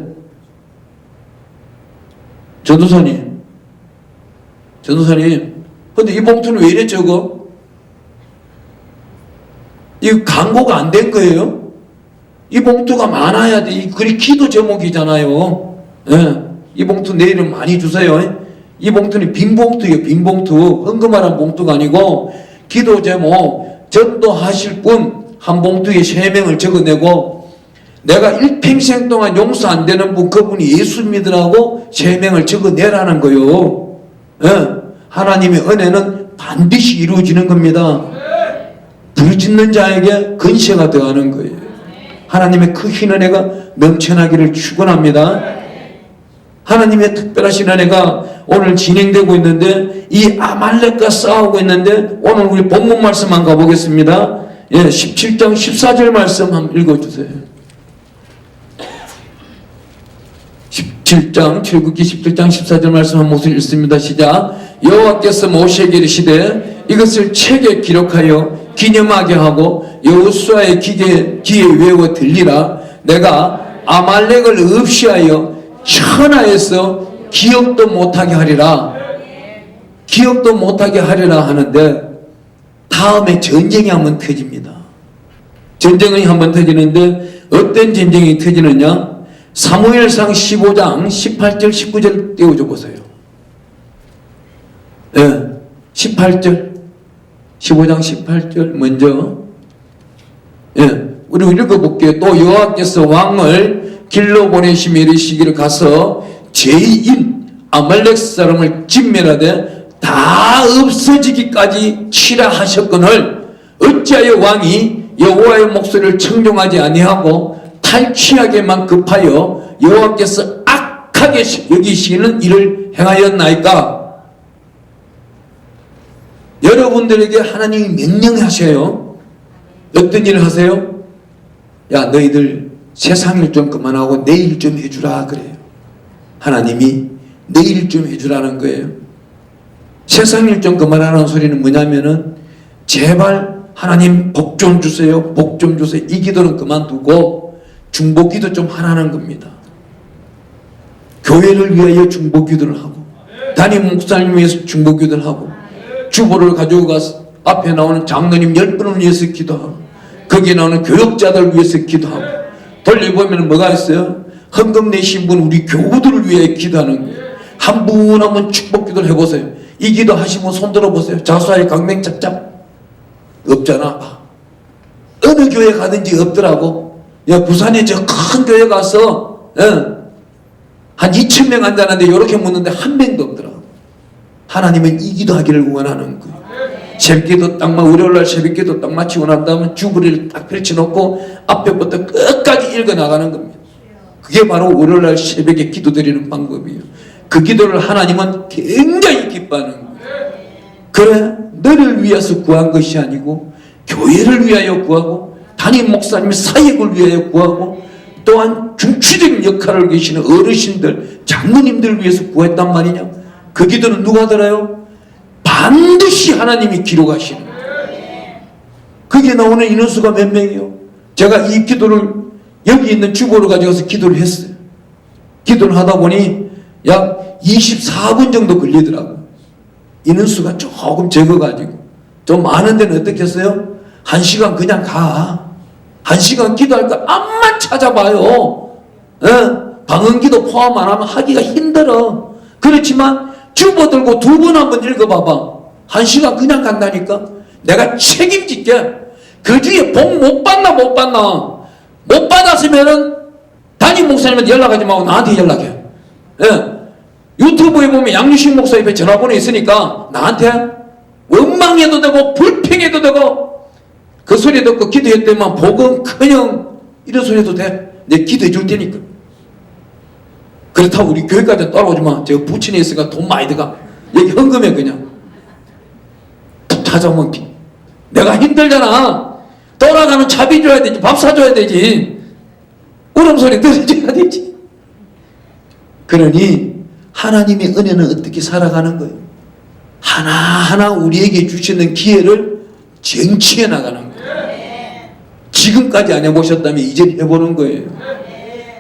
전도사님, 근데 이 봉투는 왜 이래 적어? 이 광고가 안 된 거예요? 이 봉투가 많아야 돼. 이 글이 기도 제목이잖아요. 예. 이 봉투 내일은 많이 주세요. 이 봉투는 빈 봉투예요. 빈 봉투. 헌금하는 봉투가 아니고 기도 제목 전도하실 분 한 봉투에 3명을 적어내고 내가 일평생 동안 용서 안 되는 분 그분이 예수 믿으라고 3명을 적어내라는 거예요. 예. 하나님의 은혜는 반드시 이루어지는 겁니다. 부르짖는 자에게 근세가 더하는 거예요. 하나님의 크신 은혜가 넘쳐나기를 축원합니다. 하나님의 특별하신 은혜가 오늘 진행되고 있는데 이 아말렉과 싸우고 있는데 오늘 우리 본문 말씀 한번 가보겠습니다. 예, 17장 14절 말씀 한번 읽어주세요. 7국기 17장 14절 말씀 한 목소리 읽습니다. 시작. 여호와께서 모세에게 이르시되 이것을 책에 기록하여 기념하게 하고 여호수아의 귀에 외워 들리라. 내가 아말렉을 없이하여 천하에서 기억도 못하게 하리라. 기억도 못하게 하리라 하는데 다음에 전쟁이 한번 터집니다. 전쟁이 한번 터지는데 어떤 전쟁이 터지느냐? 사무엘상 15장 18절 19절 띄워줘 보세요. 예, 18절 15장 18절 먼저 우리 읽어볼게요. 또 여호와께서 왕을 길로 보내시며 이르시기를 가서 죄인 아말렉 사람을 진멸하되 다 없어지기까지 치라 하셨거늘 어찌하여 왕이 여호와의 목소리를 청종하지 아니하고 탈취하게만 급하여 여호와께서 악하게 여기시는 일을 행하였나이까? 여러분들에게 하나님이 명령하셔요. 어떤 일을 하세요? 야, 너희들 세상 일 좀 그만하고 내 일 좀 해주라 그래요. 하나님이 내 일 좀 해주라는 거예요. 세상 일 좀 그만하라는 소리는 뭐냐면은 제발 하나님 복 좀 주세요. 복 좀 주세요. 이 기도는 그만두고 중보기도 좀 하라는 겁니다. 교회를 위하여 중보기도를 하고 담임 목사님 위해서 중보기도를 하고 주보를 가지고 가서 앞에 나오는 장로님 10분을 위해서 기도하고 거기에 나오는 교역자들 위해서 기도하고 돌려보면 뭐가 있어요? 헌금 내신 분 우리 교우들을 위해 기도하는 거예요. 한 분 한 분 축복기도를 해보세요. 이 기도 하시면 손 들어보세요. 자수하여 강맹잡잡 없잖아. 어느 교회 가든지 없더라고. 야, 부산에 저 큰 교회 가서 한 2,000명 앉았는데 이렇게 묻는데 한 명도 없더라고. 하나님은 이 기도 하기를 원하는 거예요. 새벽기도 월요일날 새벽기도 딱 마치고 난 다음에 주부리를 딱 펼쳐놓고 앞에부터 끝까지 읽어나가는 겁니다. 그게 바로 월요일날 새벽에 기도드리는 방법이에요. 그 기도를 하나님은 굉장히 기뻐하는 거예요. 그래, 너를 위해서 구한 것이 아니고 교회를 위하여 구하고 담임 목사님 사역을 위하여 구하고 또한 중추적인 역할을 계시는 어르신들, 장로님들을 위해서 구했단 말이냐. 그 기도는 누가 들어요? 반드시 하나님이 기록하시는 거예요. 그게 나오는 인원수가 몇 명이요? 제가 이 기도를 여기 있는 주보를 가져가서 기도를 했어요. 기도를 하다 보니 약 24분 정도 걸리더라고요. 인원수가 조금 적어가지고. 좀 많은 데는 어떻게 했어요? 1시간 그냥 가. 1시간 기도할 거 암만 찾아봐요. 방언기도 포함 안 하면 하기가 힘들어. 그렇지만 주보 들고 2번 한번 읽어봐봐. 1시간 그냥 간다니까. 내가 책임질게. 그 뒤에 복 못 받나 못 받나. 못 받았으면은 담임 목사님한테 연락하지 말고 나한테 연락해. 유튜브에 보면 양유식 목사 옆에 전화번호 있으니까 나한테 원망해도 되고 불평해도 되고 그 소리 듣고 기도했더만 복음커녕 이런 소리 해도 돼. 내 기도해 줄 테니까. 그렇다고 우리 교회까지 따라오지 마. 제가 부친에 있으니까 돈 많이 들어가. 여기 헌금해 그냥. 찾아오면 내가 힘들잖아. 떠나가면 차비 줘야 되지. 밥 사줘야 되지. 울음소리 들어줘야 되지. 그러니 하나님의 은혜는 어떻게 살아가는 거예요? 하나하나 우리에게 주시는 기회를 쟁취해 나가는 거예요. 지금까지 안 해보셨다면 이제 해보는 거예요.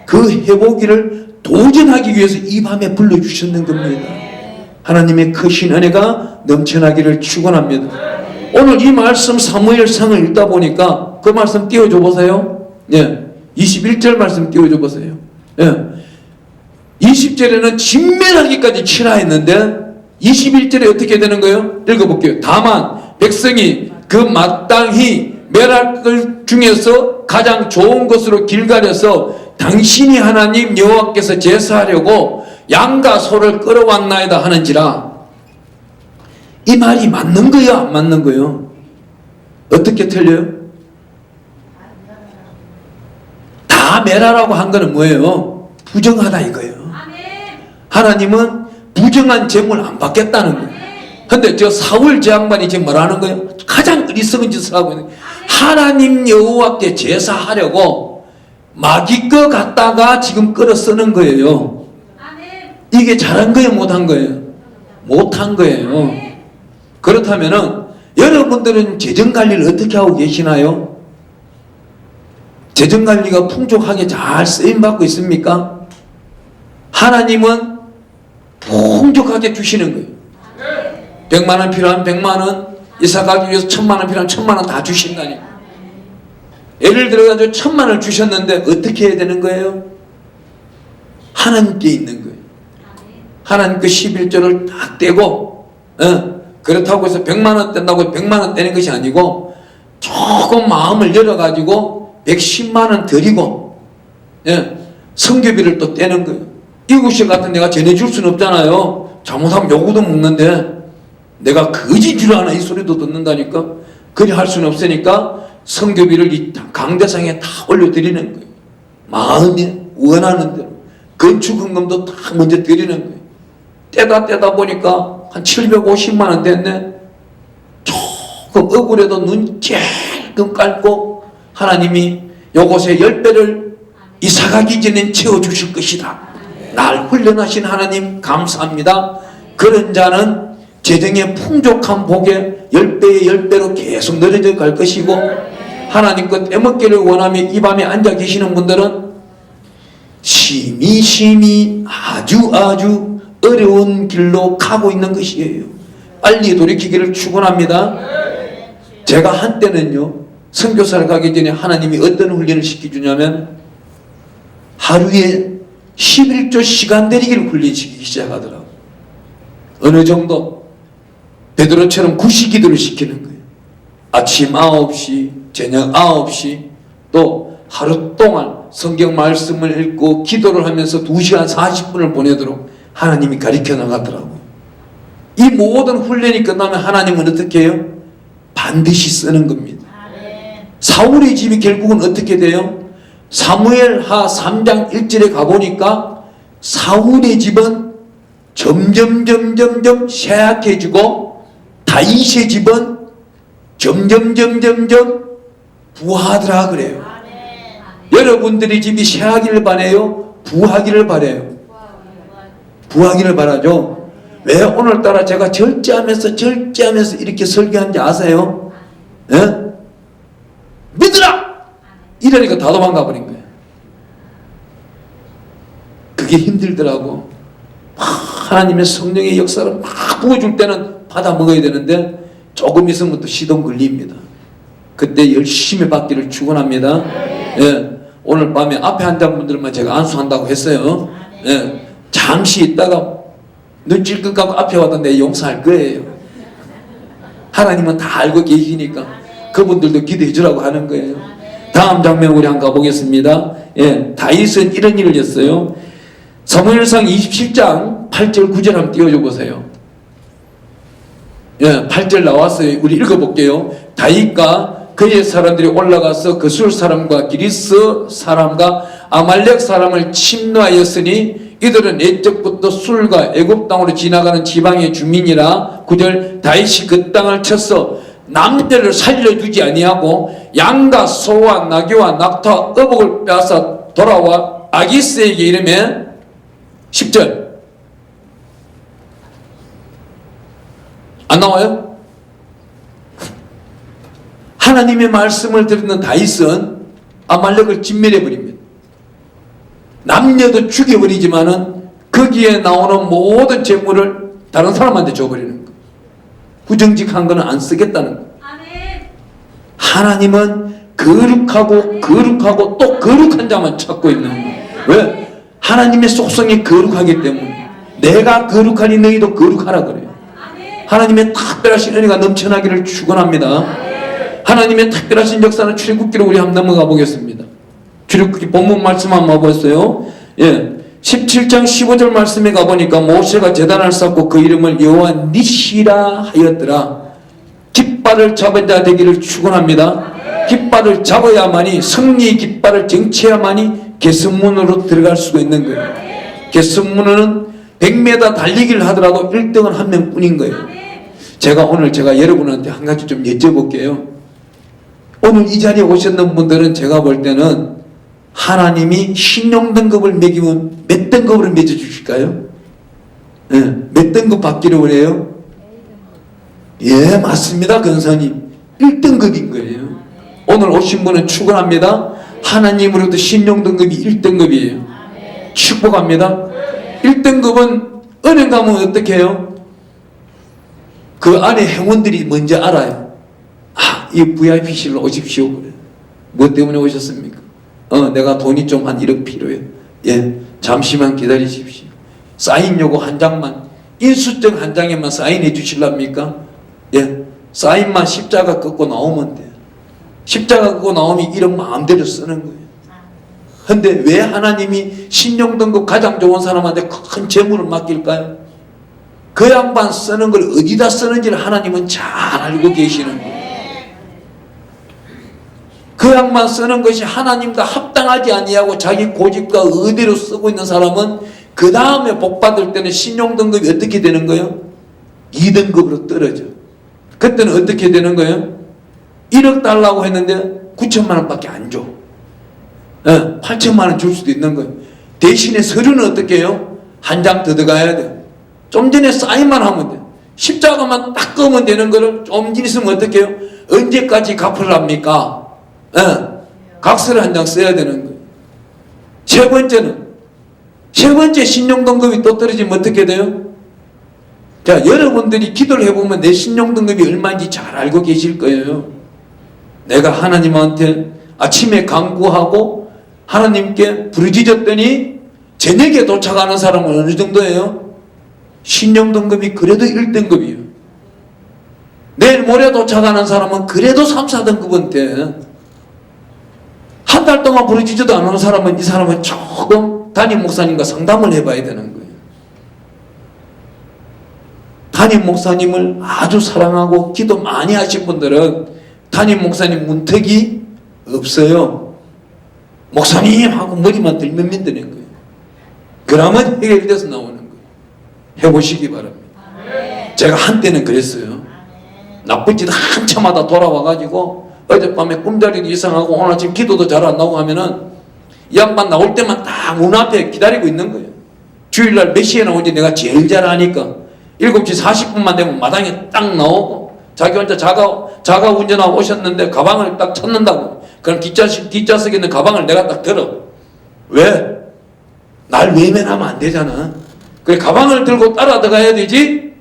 그 해보기를 도전하기 위해서 이 밤에 불러주셨는 겁니다. 하나님의 크신 은혜가 넘쳐나기를 축원합니다. 오늘 이 말씀 사무엘상을 읽다 보니까 그 말씀 띄워줘 보세요. 21절 말씀 띄워줘 보세요. 20절에는 진멸하기까지 치라 했는데 21절에 어떻게 되는 거예요? 읽어볼게요. 다만 백성이 그 마땅히 멸할 것 중에서 가장 좋은 것으로 길갈에서 당신이 하나님 여호와께서 제사하려고 양과 소를 끌어왔나이다 하는지라. 이 말이 맞는 거야 안 맞는 거요? 어떻게 틀려요? 다 멸하라고 한 거는 뭐예요? 부정하다 이거예요. 하나님은 부정한 재물 안 받겠다는 거예요. 근데 저 사울 저 양반이 지금 뭐라는 거예요? 가장 어리석은 짓을 하고 있는 거예요. 하나님 여호와께 제사하려고 마귀 거 갖다가 지금 끌어 쓰는 거예요. 이게 잘한 거예요 못한 거예요? 못한 거예요. 그렇다면은 여러분들은 재정관리를 어떻게 하고 계시나요? 재정관리가 풍족하게 잘 쓰임받고 있습니까? 하나님은 풍족하게 주시는 거예요. 100만 원 필요하면 100만 원, 이사 가기 위해서 1000만 원 필요하면 1000만 원 다 주신다니까. 예를 들어가지고 1000만 원을 주셨는데 어떻게 해야 되는 거예요? 하나님께 있는 거예요. 하나님 그 11조를 딱 떼고, 그렇다고 해서 100만 원 뗀다고 100만 원 떼는 것이 아니고 조금 마음을 열어가지고 110만 원 드리고, 성교비를 또 떼는 거예요. 이웃이 같은 내가 전해줄 수는 없잖아요. 잘못하면 요구도 먹는데 내가 거짓 줄 아나 이 소리도 듣는다니까. 그리 할 수는 없으니까 성교비를 이 강대상에 다 올려드리는 거예요. 마음에 원하는 대로. 건축헌금도 다 먼저 드리는 거예요. 떼다 보니까 한 750만 원 됐네. 조금 억울해도 눈 찔끔 깔고 하나님이 요것의 10배를 이사가기 전엔 채워주실 것이다. 날 훈련하신 하나님 감사합니다. 그런 자는 재정의 풍족한 복에 10배의 10배로 계속 늘어져 갈 것이고, 하나님 것 떼먹기를 원하며 이 밤에 앉아 계시는 분들은 심히 아주 어려운 길로 가고 있는 것이에요. 빨리 돌이키기를 축원합니다. 제가 한때는요, 선교사를 가기 전에 하나님이 어떤 훈련을 시켜주냐면 하루에 11조 시간 내리기를 훈련시키기 시작하더라고요. 어느 정도 베드로처럼 구시기도를 시키는 거예요. 아침 9시, 저녁 9시, 또 하루 동안 성경 말씀을 읽고 기도를 하면서 2시간 40분을 보내도록 하나님이 가르쳐 나가더라고요. 이 모든 훈련이 끝나면 하나님은 어떻게 해요? 반드시 쓰는 겁니다. 사울의 집이 결국은 어떻게 돼요? 사무엘하 3장 1절에 가보니까 사울의 집은 점점 쇠약해지고 다윗의 집은 점점 부하더라 그래요. 여러분들의 집이 쇠하기를 바래요? 부하기를 바래요? 부하기를 바라죠. 왜 오늘따라 제가 절제하면서 이렇게 설교한지 아세요? 예? 믿으라! 이러니까 다 도망가 버린 거예요. 그게 힘들더라고. 하나님의 성령의 역사를 막 부어줄 때는 받아 먹어야 되는데 조금 있으면 또 시동 걸립니다. 그때 열심히 받기를 축원합니다. 예. 오늘 밤에 앞에 앉은 분들만 제가 안수한다고 했어요. 예. 잠시 있다가 눈 찔끔 감고 앞에 와도 내 용서할 거예요. 하나님은 다 알고 계시니까 그분들도 기도해 주라고 하는 거예요. 다음 장면 우리 한번 가보겠습니다. 예, 다윗은 이런 일을 했어요. 사무엘상 27장 8절 9절 한번 띄워줘 보세요. 예, 8절 나왔어요. 우리 읽어볼게요. 다윗과 그의 사람들이 올라가서 그술 사람과 기리스 사람과 아말렉 사람을 침노하였으니 이들은 옛적부터 술과 애굽 땅으로 지나가는 지방의 주민이라. 9절 다윗이 그 땅을 쳐서 남녀를 살려주지 아니하고 양과 소와 나귀와 낙타와 어복을 빼앗아 돌아와 아기스에게 이르매 10절 안 나와요? 하나님의 말씀을 듣는 다윗은 아말렉을 진멸해버립니다. 남녀도 죽여버리지만은 거기에 나오는 모든 재물을 다른 사람한테 줘버리는 거예요. 부정직한 거는 안 쓰겠다는 거예요. 하나님은 거룩하고 또 거룩한 자만 찾고 있는 거예요. 왜? 하나님의 속성이 거룩하기 때문에 내가 거룩하니 너희도 거룩하라 그래요. 하나님의 특별하신 은혜가 넘쳐나기를 축원합니다. 하나님의 특별하신 역사는 출애굽기로 우리 한번 넘어가 보겠습니다. 출애굽기 본문 말씀 한번 봐보세요. 예, 17장 15절 말씀에 가보니까 모세가 제단을 쌓고 그 이름을 여호와 니시라 하였더라. 깃발을 잡은 자 되기를 축원합니다. 깃발을 잡아야만이 승리의 깃발을 쟁취해야만이 계승문으로 들어갈 수가 있는 거예요. 계승문은 100m 달리기를 하더라도 1등은 한 명뿐인 거예요. 제가 여러분한테 한 가지 좀 여쭤볼게요. 오늘 이 자리에 오셨는 분들은 제가 볼 때는 하나님이 신용 등급을 매기면 몇 등급으로 매겨주실까요? 네, 몇 등급 받기를 원해요? 예, 맞습니다, 권사님. 1등급인 거예요. 오늘 오신 분은 축원합니다. 하나님으로부터 신용 등급이 1등급이에요. 축복합니다. 1등급은 은행 가면 어떻게 해요? 그 안에 회원들이 먼저 알아요. 아, 이 VIP실로 오십시오. 뭐 때문에 오셨습니까? 내가 돈이 좀 한 1억 필요해요. 예, 잠시만 기다리십시오. 사인 요거 한 장만, 인수증 한 장에만 사인해 주실랍니까? 예, 사인만 십자가 긋고 나오면 돼요. 십자가 긋고 나오면 1억 마음대로 쓰는 거예요. 근데 왜 하나님이 신용등급 가장 좋은 사람한테 큰 재물을 맡길까요? 그 양반 쓰는 걸 어디다 쓰는지를 하나님은 잘 알고 계시는 거예요. 그 양반 쓰는 것이 하나님과 합당하지 아니하고 자기 고집과 의대로 쓰고 있는 사람은 그 다음에 복 받을 때는 신용등급이 어떻게 되는 거예요? 2등급으로 떨어져. 그때는 어떻게 되는 거예요? 1억 달라고 했는데 9천만 원밖에 안 줘. 8천만 원 줄 수도 있는 거예요. 대신에 서류는 어떻게 해요? 한 장 더 들어가야 돼요. 좀 전에 사인만 하면 돼요. 십자가만 딱 끄면 되는 거를 좀 있으면 어떻게 해요? 언제까지 갚으랍니까? 각서를 한 장 써야 되는 거예요. 세 번째 신용등급이 또 떨어지면 어떻게 돼요? 자, 여러분들이 기도를 해보면 내 신용등급이 얼마인지 잘 알고 계실 거예요. 내가 하나님한테 아침에 간구하고 하나님께 부르짖었더니 저녁에 도착하는 사람은 어느 정도예요? 신용등급이 그래도 1등급이에요. 내일 모레 도착하는 사람은 그래도 3, 4등급인데 한 달 동안 부르짖어도 안 오는 사람은 이 사람은 조금 담임 목사님과 상담을 해봐야 되는 거예요. 담임 목사님을 아주 사랑하고 기도 많이 하신 분들은 담임 목사님 문턱이 없어요. 목사님 하고 머리만 들면 되는 거예요. 그러면 해결돼서 나오는 거예요. 해보시기 바랍니다. 제가 한때는 그랬어요. 나쁜 짓 한참 하다 돌아와가지고 어젯밤에 꿈자리도 이상하고 오늘 아침 기도도 잘 안 나오고 하면은 이 양반 나올 때만 딱 문 앞에 기다리고 있는 거예요. 주일날 몇 시에 나오는지 내가 제일 잘 아니까 7시 40분만 되면 마당에 딱 나오고 자기 혼자 자가 운전하고 오셨는데 가방을 딱 찾는다고. 그럼 뒷좌석에 있는 가방을 내가 딱 들어. 왜? 날 외면하면 안 되잖아. 그래 가방을 들고 따라 들어가야 되지.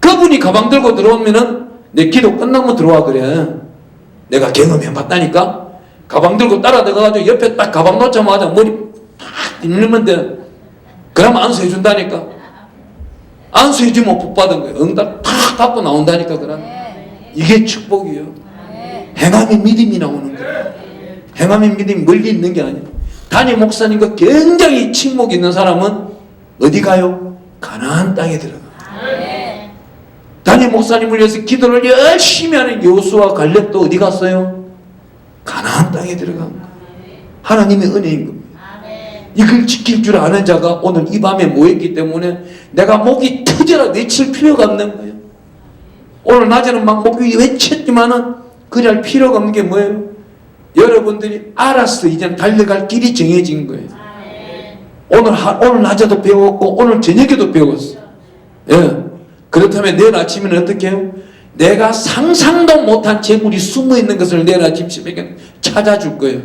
그분이 가방 들고 들어오면은 내 기도 끝나면 들어와 그래. 내가 경험해봤다니까. 가방 들고 따라 들어가가지고 옆에 딱 가방 놓자마자 머리 팍 뒷누르면 돼. 그러면 안수해준다니까. 안수해주면 복 받은 거예요. 응답 탁 받고 나온다니까. 그럼 이게 축복이에요. 행함의 믿음이 나오는 거예요. 행함의 믿음이 멀리 있는 게 아니에요. 담임 목사님과 굉장히 친목 있는 사람은 어디 가요? 가나안 땅에 들어가. 담임 목사님을 위해서 기도를 열심히 하는 여호수아 갈렙도 어디 갔어요? 가나안 땅에 들어간 거예요. 하나님의 은혜인 겁니다. 이걸 지킬 줄 아는 자가 오늘 이 밤에 모였기 때문에 내가 목이 터져라 외칠 필요가 없는 거예요. 오늘 낮에는 막 목이 외쳤지만은 그럴 필요가 없는 게 뭐예요? 여러분들이 알았어. 이제 달려갈 길이 정해진 거예요. 오늘 낮에도 배웠고 오늘 저녁에도 배웠어. 예. 그렇다면 내일 아침에는 어떻게 해요? 내가 상상도 못한 재물이 숨어있는 것을 내일 아침 새벽에 찾아줄 거예요.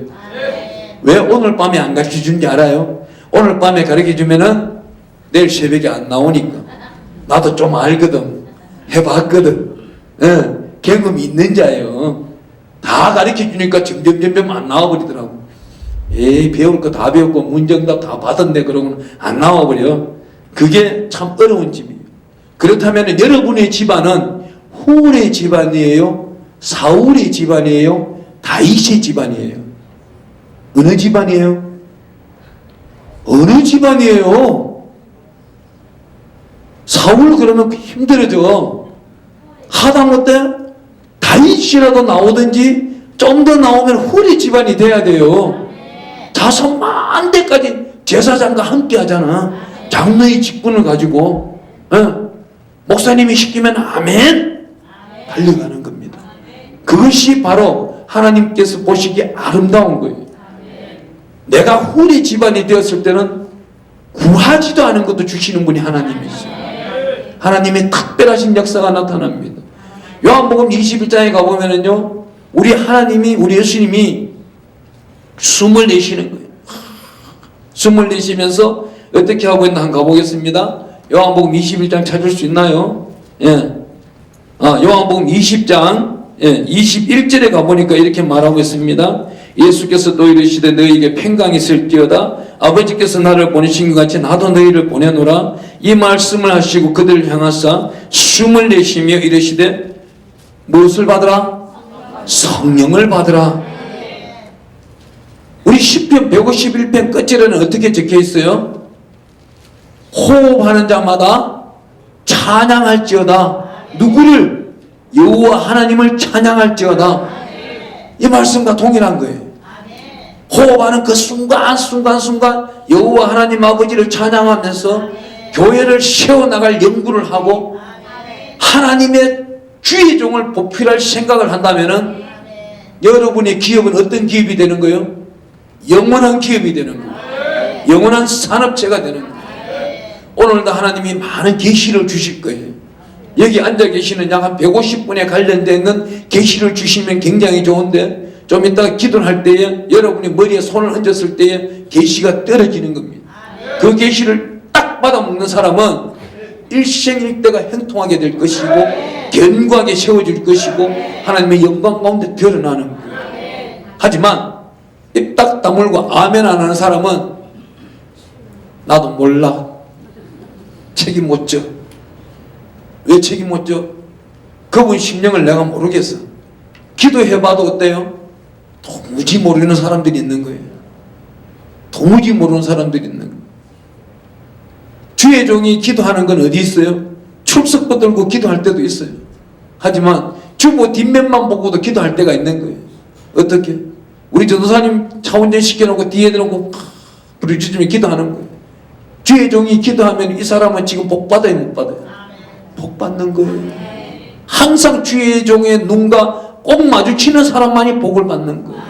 왜 오늘 밤에 안 가르쳐준지 알아요? 오늘 밤에 가르쳐주면은 내일 새벽에 안 나오니까. 나도 좀 알거든. 해봤거든. 예. 경험이 있는 자예요. 다 가르쳐주니까 점점 안 나와버리더라고. 에이 배울 거 다 배웠고 문정답 다 받았네 그러고는 안 나와버려. 그게 참 어려운 집이에요. 그렇다면 여러분의 집안은 훌의 집안이에요? 사울의 집안이에요? 다윗의 집안이에요? 어느 집안이에요? 어느 집안이에요? 사울 그러면 힘들어져. 하다못해 다윗이라도 나오든지 좀 더 나오면 훌의 집안이 돼야 돼요. 자손 만 대까지 제사장과 함께 하잖아. 장로의 직분을 가지고. 목사님이 시키면 아멘 달려가는 겁니다. 그것이 바로 하나님께서 보시기에 아름다운 거예요. 내가 훌의 집안이 되었을 때는 구하지도 않은 것도 주시는 분이 하나님이세요. 하나님의 특별하신 역사가 나타납니다. 요한복음 21장에 가보면은요, 우리 하나님이, 우리 예수님이 숨을 내쉬는 거예요. 숨을 내쉬면서 어떻게 하고 있나 한번 가보겠습니다. 요한복음 21장 찾을 수 있나요? 예. 요한복음 20장 21절에 가보니까 이렇게 말하고 있습니다. 예수께서 또 이르시되 너희에게 평강이 있을지어다. 아버지께서 나를 보내신 것 같이 나도 너희를 보내노라. 이 말씀을 하시고 그들을 향하사 숨을 내쉬며 이르시되 무엇을 받으라? 성령을 받으라. 우리 시편 151편 끝절에는 어떻게 적혀 있어요? 호흡하는 자마다 찬양할지어다. 누구를? 여호와 하나님을 찬양할지어다. 이 말씀과 동일한 거예요. 호흡하는 그 순간 여호와 하나님 아버지를 찬양하면서 교회를 세워나갈 연구를 하고 하나님의 주의 종을 보필할 생각을 한다면은 여러분의 기업은 어떤 기업이 되는 거예요? 영원한 기업이 되는 거예요. 영원한 산업체가 되는 거예요. 오늘도 하나님이 많은 계시를 주실 거예요. 여기 앉아 계시는 약 한 150분에 관련된 계시를 주시면 굉장히 좋은데 좀 이따가 기도를 할 때에 여러분이 머리에 손을 얹었을 때에 계시가 떨어지는 겁니다. 그 계시를 딱 받아먹는 사람은 일생일대가 형통하게 될 것이고 견고하게 세워질 것이고 하나님의 영광 가운데 드러나는 거예요. 하지만 입 딱 다물고 아멘 안 하는 사람은 나도 몰라. 책임 못 져. 왜 책임 못 져? 그분 심령을 내가 모르겠어. 기도해봐도 어때요? 도무지 모르는 사람들이 있는 거예요. 도무지 모르는 사람들이 있는 거예요. 주의 종이 기도하는 건 어디 있어요? 출석부 들고 기도할 때도 있어요. 하지만 주보 뒷면만 보고도 기도할 때가 있는 거예요. 어떻게? 우리 전도사님 차 운전 시켜놓고 뒤에 들어놓고 부르짖으며 기도하는 거예요. 주의 종이 기도하면 이 사람은 지금 복 받아요, 못 받아요? 복 받는 거예요. 항상 주의 종의 눈과 꼭 마주치는 사람만이 복을 받는 거예요.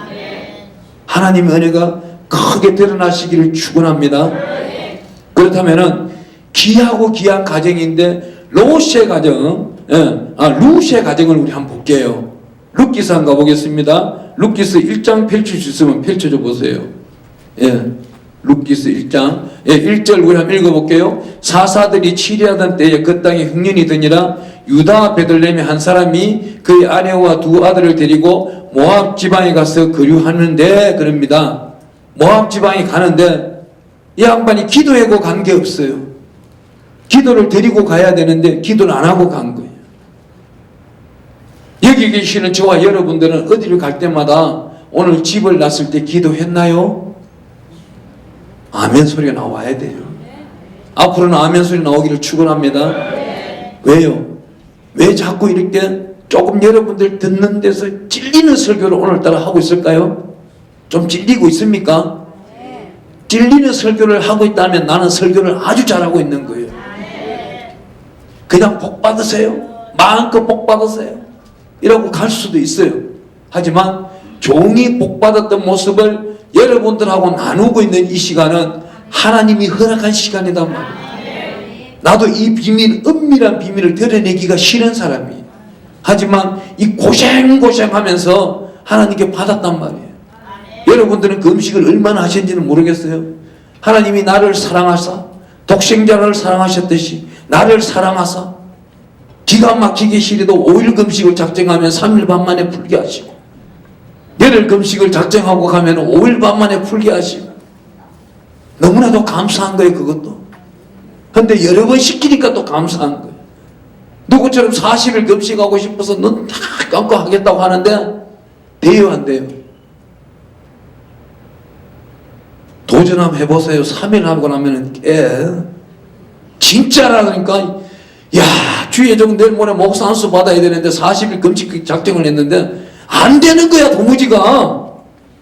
하나님의 은혜가 크게 드러나시기를 축원합니다. 그렇다면은 귀하고 귀한 가정인데 루시의 가정, 루시의 가정을 우리 한번 볼게요. 룻기서 한번 가보겠습니다. 룻기서 1장 펼칠 수 있으면 펼쳐줘 보세요. 룻기서 1장 1절 우리 한번 읽어볼게요. 사사들이 치리하던 때에 그 땅에 흉년이 드니라 유다 베들레헴의 한 사람이 그의 아내와 두 아들을 데리고 모압 지방에 가서 거류하는데 그럽니다. 모압 지방에 가는데 이 양반이 기도하고 간 게 없어요. 기도를 데리고 가야 되는데 기도를 안 하고 간 거예요. 여기 계시는 저와 여러분들은 어디를 갈 때마다 오늘 집을 났을 때 기도했나요? 아멘 소리가 나와야 돼요. 앞으로는 아멘 소리 나오기를 축원합니다. 왜요? 왜 자꾸 이렇게 조금 여러분들 듣는 데서 찔리는 설교를 오늘따라 하고 있을까요? 좀 찔리고 있습니까? 찔리는 설교를 하고 있다면 나는 설교를 아주 잘하고 있는 거예요. 그냥 복 받으세요. 마음껏 복 받으세요. 이러고 갈 수도 있어요. 하지만 종이 복 받았던 모습을 여러분들하고 나누고 있는 이 시간은 하나님이 허락한 시간이단 말이에요. 나도 이 비밀, 은밀한 비밀을 드러내기가 싫은 사람이에요. 하지만 이 고생하면서 하나님께 받았단 말이에요. 여러분들은 그 음식을 얼마나 하셨는지는 모르겠어요. 하나님이 나를 사랑하사 독생자를 사랑하셨듯이 나를 사랑하사 기가 막히게 시리도 5일 금식을 작정하면 3일 반 만에 풀게 하시고 열흘 금식을 작정하고 가면 5일 반 만에 풀게 하시고 너무나도 감사한 거예요. 그것도. 근데 여러 번 시키니까 또 감사한 거예요. 누구처럼 40일 금식하고 싶어서 눈 다 감고 하겠다고 하는데 돼요 안 돼요? 도전 한번 해보세요. 3일 하고 나면 진짜라 그러니까 야 주의 종 내일 모레 목사 안수 받아야 되는데 40일 금식 작정을 했는데 안 되는 거야. 도무지가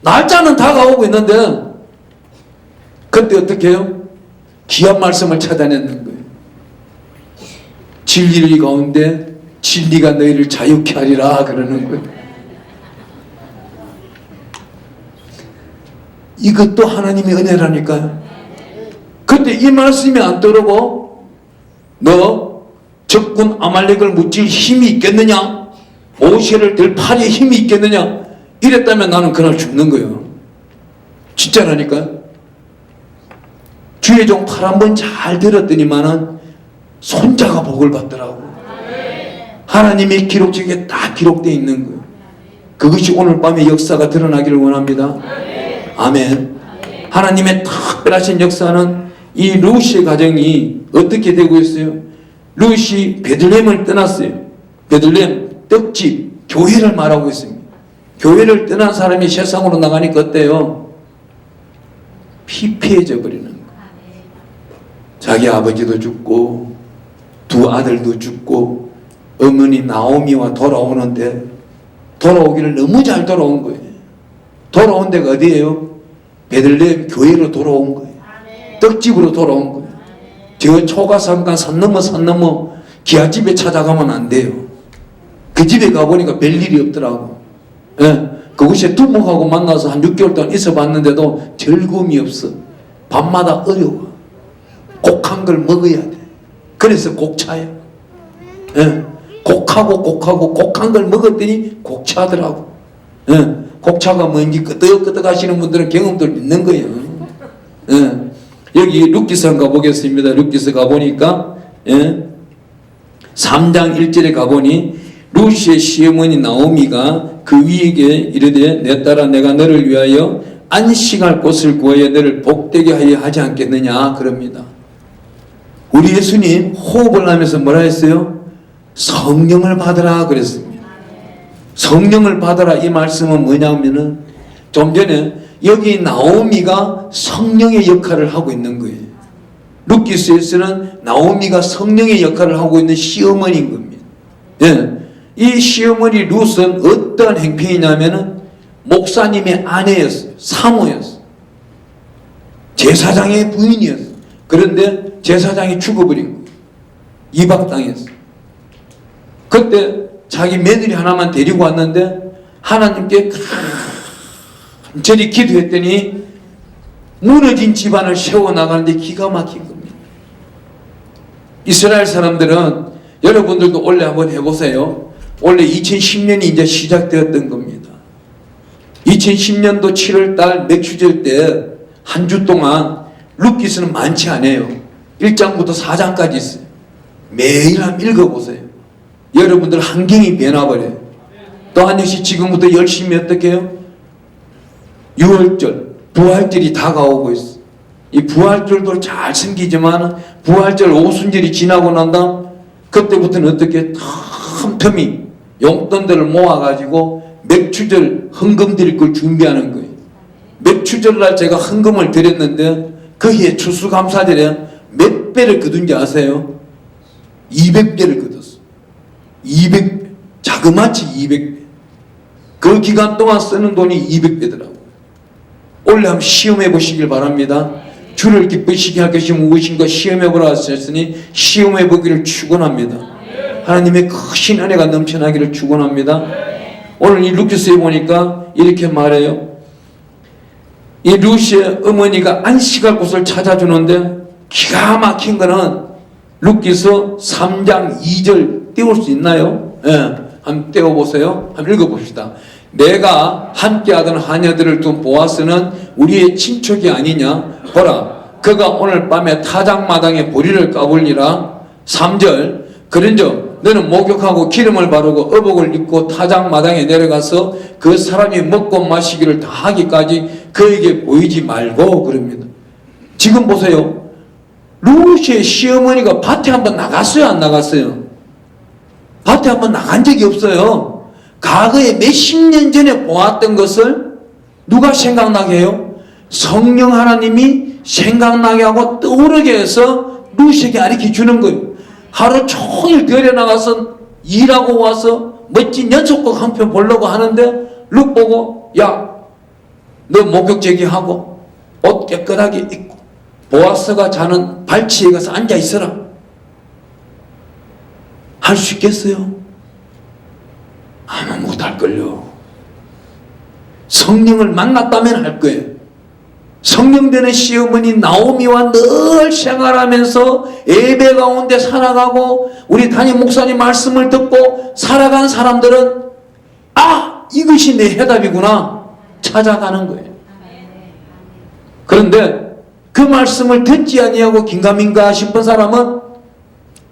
날짜는 다가오고 있는데 그때 어떻게 해요? 귀한 말씀을 찾아내는 거예요. 진리를 가운데 진리가 너희를 자유케 하리라 그러는 거예요. 이것도 하나님의 은혜라니까요. 근데 이 말씀이 안 들어오고 너 적군 아말렉을 무찔 힘이 있겠느냐? 모세를 들 팔에 힘이 있겠느냐? 이랬다면 나는 그날 죽는 거예요. 진짜라니까요. 주의 종 팔 한 번 잘 들었더니만은 손자가 복을 받더라고. 하나님의 기록책에 다 기록되어 있는 거예요. 그것이 오늘 밤에 역사가 드러나기를 원합니다. 아멘. 하나님의 특별하신 역사는 이 루시의 가정이 어떻게 되고 있어요? 루시 베들레헴을 떠났어요. 베들레헴 떡집 교회를 말하고 있습니다. 교회를 떠난 사람이 세상으로 나가니까 어때요? 피폐해져 버리는 거예요. 자기 아버지도 죽고 두 아들도 죽고 어머니 나오미와 돌아오는데 돌아오기를 너무 잘 돌아온 거예요. 돌아온 데가 어디예요? 베들레헴 교회로 돌아온 거예요. 떡집으로 돌아온 거예요. 저 초가상간 산 넘어 기아집에 찾아가면 안 돼요. 그 집에 가보니까 별일이 없더라고. 그곳에 두목하고 만나서 한 6개월 동안 있어 봤는데도 즐거움이 없어. 밤마다 어려워. 곡한 걸 먹어야 돼. 그래서 곡차야. 곡한 걸 먹었더니 곡차더라고. 곡차가 뭔지 끄덕끄덕 하시는 분들은 경험도 있는 거예요. 여기 룻기서 가보겠습니다. 룻기서 가보니까 3장 1절에 가보니 루시의 시어머니 나오미가 그 위에게 이르되 내 딸아 내가 너를 위하여 안식할 곳을 구하여 너를 복되게 하여 하지 않겠느냐 그럽니다. 우리 예수님 호흡을 하면서 뭐라 했어요? 성령을 받으라 그랬습니다. 성령을 받으라 이 말씀은 뭐냐면은 좀 전에 여기 나오미가 성령의 역할을 하고 있는 거예요. 룻기스에서는 나오미가 성령의 역할을 하고 있는 시어머니인 겁니다. 예. 이 시어머니 룻은 어떠한 행편이냐면은 목사님의 아내였어요. 사모였어요. 제사장의 부인이었어요. 그런데 제사장이 죽어버린 거예요. 이박당했어요. 그때 자기 며느리 하나만 데리고 왔는데 하나님께 간절히 기도했더니 무너진 집안을 세워나가는데 기가 막힌 겁니다. 이스라엘 사람들은 여러분들도 원래 한번 해보세요. 원래 2010년이 이제 시작되었던 겁니다. 2010년도 7월달 맥추절 때 한 주 동안 룻기스는 많지 않아요. 1장부터 4장까지 있어요. 매일 한번 읽어보세요. 여러분들 환경이 변화버려요. 또한 역시 지금부터 열심히 어떻게 해요? 6월절 부활절이 다가오고 있어. 이 부활절도 잘 생기지만 부활절 오순절이 지나고 난 다음 그때부터는 어떻게 틈틈이 용돈들을 모아가지고 맥추절 헌금 드릴 걸 준비하는 거예요. 맥추절날 제가 헌금을 드렸는데 그 해에 추수감사절에 몇 배를 거둔지 아세요? 200배를 거뒀어. 200배. 자그마치 200배. 그 기간 동안 쓰는 돈이 200배더라고요. 원래 한번 시험해 보시길 바랍니다. 주를 기쁘시게 할 것이 무엇인가 시험해 보라 하셨으니 시험해 보기를 축원합니다. 하나님의 크신 은혜가 넘쳐나기를 축원합니다. 오늘 이 룻기스에 보니까 이렇게 말해요. 이 룻의 어머니가 안식할 곳을 찾아주는데 기가 막힌 거는 룻기서 3장 2절 띄울 수 있나요? 예, 한번 띄워보세요. 한번 읽어봅시다. 내가 함께하던 하녀들을 둔 보아스는 우리의 친척이 아니냐? 보라, 그가 오늘 밤에 타작마당에 보리를 까불리라. 3절, 그런즉 너는 목욕하고 기름을 바르고 의복을 입고 타작마당에 내려가서 그 사람이 먹고 마시기를 다 하기까지 그에게 보이지 말고 그럽니다. 지금 보세요. 룻의 시어머니가 밭에 한번 나갔어요? 안 나갔어요? 밭에 한번 나간 적이 없어요. 과거에 몇십 년 전에 보았던 것을 누가 생각나게 해요? 성령 하나님이 생각나게 하고 떠오르게 해서 룻에게 가르쳐 주는 거예요. 하루 종일 들에 나가서 일하고 와서 멋진 연속곡 한 편 보려고 하는데 룻 보고 야, 너 목욕제기 하고 옷 깨끗하게 입고 보아스가 자는 발치에 가서 앉아 있어라. 할 수 있겠어요? 아마 못할걸요. 성령을 만났다면 할 거예요. 성령 되는 시어머니 나오미와 늘 생활하면서 예배 가운데 살아가고 우리 담임 목사님 말씀을 듣고 살아간 사람들은 아, 이것이 내 해답이구나 찾아가는 거예요. 그런데 그 말씀을 듣지 아니하고 긴가민가 싶은 사람은